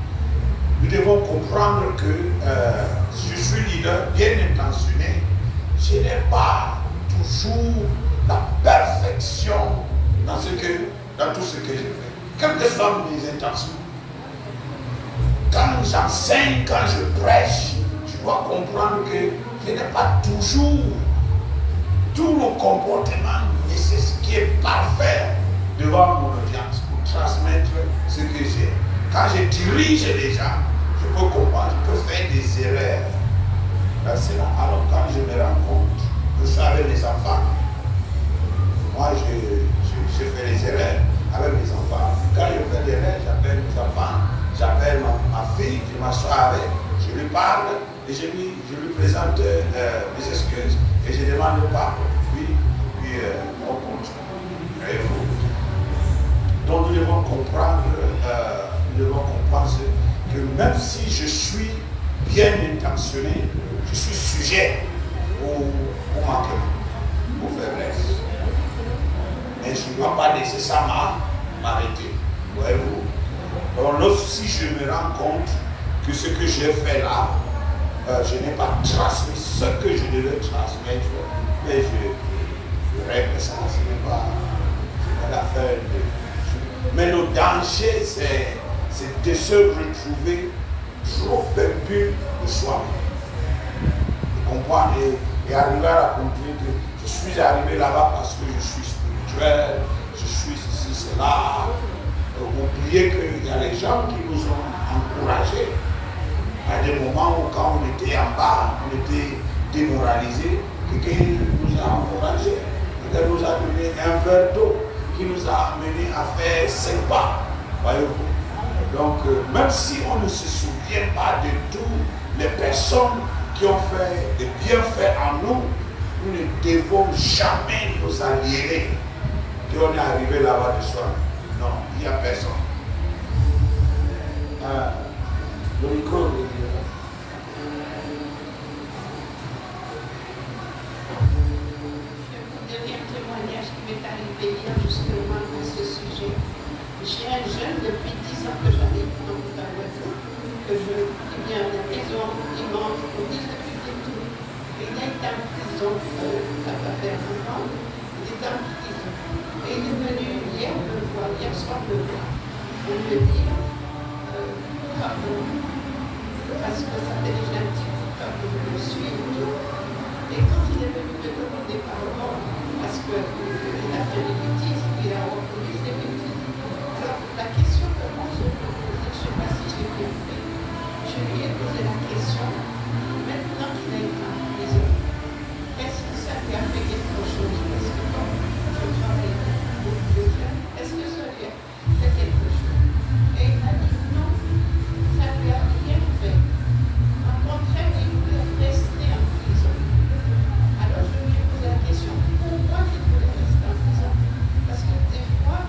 Speaker 1: nous devons comprendre que je suis leader bien intentionné, je n'ai pas toujours la perfection dans tout ce que je fais. Quelles que soient mes intentions. Quand j'enseigne, quand je prêche, je dois comprendre que je n'ai pas toujours tout le comportement nécessaire qui est parfait devant mon audience pour transmettre ce que j'ai. Quand je dirige les gens, je peux comprendre, je peux faire des erreurs. Alors quand je me rends compte que je suis avec les enfants, moi je fais les erreurs avec mes enfants. Quand je fais des erreurs, j'appelle mes enfants, j'appelle ma fille, je m'assois avec, je lui parle et je lui présente mes excuses et je demande pardon. Puis on continue. Donc nous devons comprendre, que même si je suis bien intentionné, je suis sujet au manquement, aux faiblesses. Mais je ne dois pas nécessairement m'arrêter. Donc si je me rends compte que ce que j'ai fait là, je n'ai pas transmis ce que je devais transmettre, mais je règle ça, ce n'est pas l'affaire de... Mais le danger, c'est de se retrouver trop imbu de soi-même. Comprendre et arriver à la conclusion que je suis arrivé là-bas parce que je suis spirituel, je suis ceci, cela. Oubliez qu'il y a les gens qui nous ont encouragés. À des moments où quand on était en bas, on était démoralisés, quelqu'un nous a encouragés, quelqu'un nous a donné un verre d'eau, qui nous a amené à faire 5 pas. Voyez-vous. Donc, même si on ne se souvient pas de toutes les personnes qui ont fait des bienfaits en nous, nous ne devons jamais nous aliéner qu'on est arrivé là-bas de soi. Non, il n'y a personne. Le micro,
Speaker 9: témoignage qui m'est arrivé hier justement à ce sujet. J'ai un jeune depuis 10 ans que j'avais dans la voiture, que il vient à la maison, il mange, on discute et tout. Et il a été en prison, ça va faire longtemps, il était en prison. Et il est venu hier me voir, hier soir me voir, pour me dire pardon, parce que ça fait déjà un petit peu que je le suis et tout. Et quand il est venu me demander pardon, parce qu'il a fait des bêtises, il a reconnu ses bêtises. Alors, la question que moi je me posais, je ne sais pas si j'ai bien fait, je lui ai posé la question, maintenant qu'il a été en prison, est-ce que ça lui a fait quelque chose? Parce que quand je travaille beaucoup de jeunes, est-ce que ça lui a fait quelque chose? Et il m'a dit non, ça ne lui a rien fait. En contraire, il voulait rester en prison. Alors je lui ai posé la question, pourquoi il voulait rester en prison? Parce que des fois,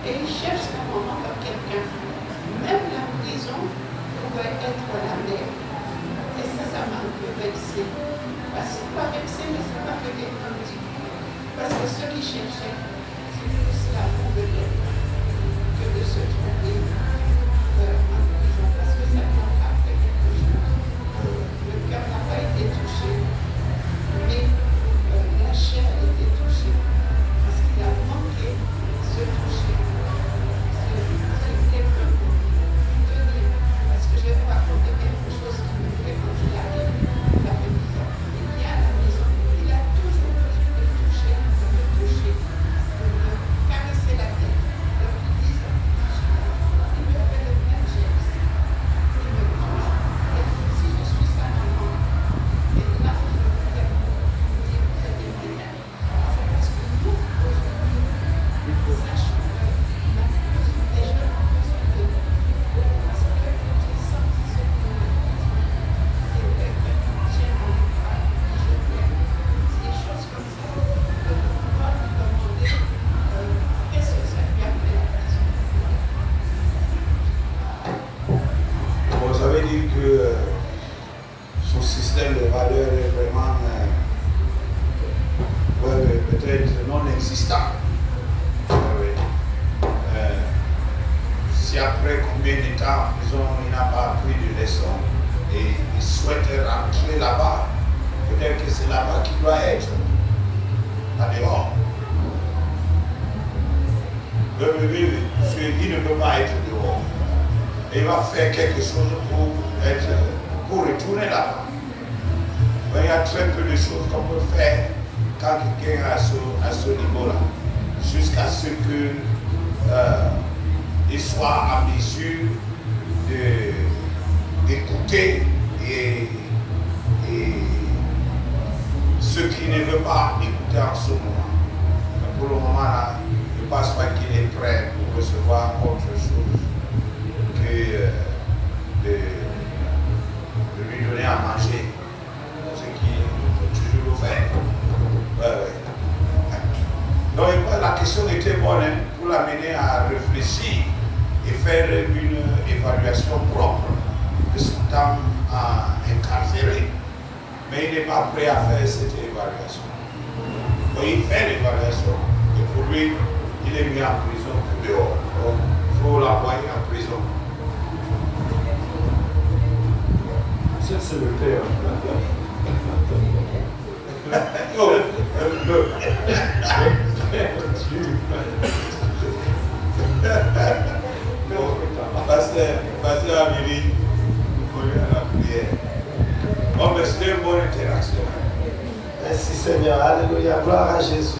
Speaker 9: Et il cherche un moment comme quelqu'un. Même la prison pouvait être la mer. Et ça m'a un peu vexé. C'est pas vexé, mais ça m'a fait un petit peu. Parce que ce qu'il cherchait, c'est plus l'amour de l'être que de se trouver en prison. Parce que ça n'a pas fait quelque chose. Le cœur n'a pas été touché, mais la chair a été touchée. Parce qu'il a manqué ce toucher. C'est quelqu'un pour tenir. Parce que je vais vous raconter quelque chose qui me fait quand il arrive. Ça fait 10 ans. Il vient à la maison. Il a toujours besoin de toucher, de me caresser la tête. Depuis 10 ans, il me fait le même geste. Il me touche. Et si je suis sa maman, et là, je veux dire, vous êtes bien. C'est parce que nous, aujourd'hui, sachons que la plupart des jeunes ont besoin de nous. Parce que j'ai senti ce que et que j'ai envie de faire, je t'aime. Des choses comme ça. De pouvoir lui demander qu'est-ce que ça lui a fait la prison.
Speaker 1: Vous avez dit que son système de valeurs est vraiment peut-être non existant. Si après combien de temps en prison il n'a pas appris de leçons et il souhaite rentrer là-bas, peut-être que c'est là-bas qu'il doit être, pas dehors. Il ne peut pas être dehors. Et il va faire quelque chose pour retourner là-bas. Il y a très peu de choses qu'on peut faire quand quelqu'un est à ce niveau-là, jusqu'à ce qu'il soit en mesure d'écouter et ce qu'il ne veut pas écouter en ce moment. Mais pour le moment, là, je ne pense pas qu'il est prêt pour recevoir autre chose que de lui donner à manger, ce qu'il faut toujours faire. Donc la question était bonne pour l'amener à réfléchir et faire une évaluation propre de son temps incarcéré. Mais il n'est pas prêt à faire cette évaluation. Donc il fait l'évaluation et pour lui, il est mis en prison que dehors. Donc il faut l'envoyer en prison.
Speaker 3: Ça, c'est le père.
Speaker 1: Pasteur Amélie, vous voulez à la prière. Bon, mais c'était une bonne interaction.
Speaker 10: Merci Seigneur, alléluia, gloire à Jésus.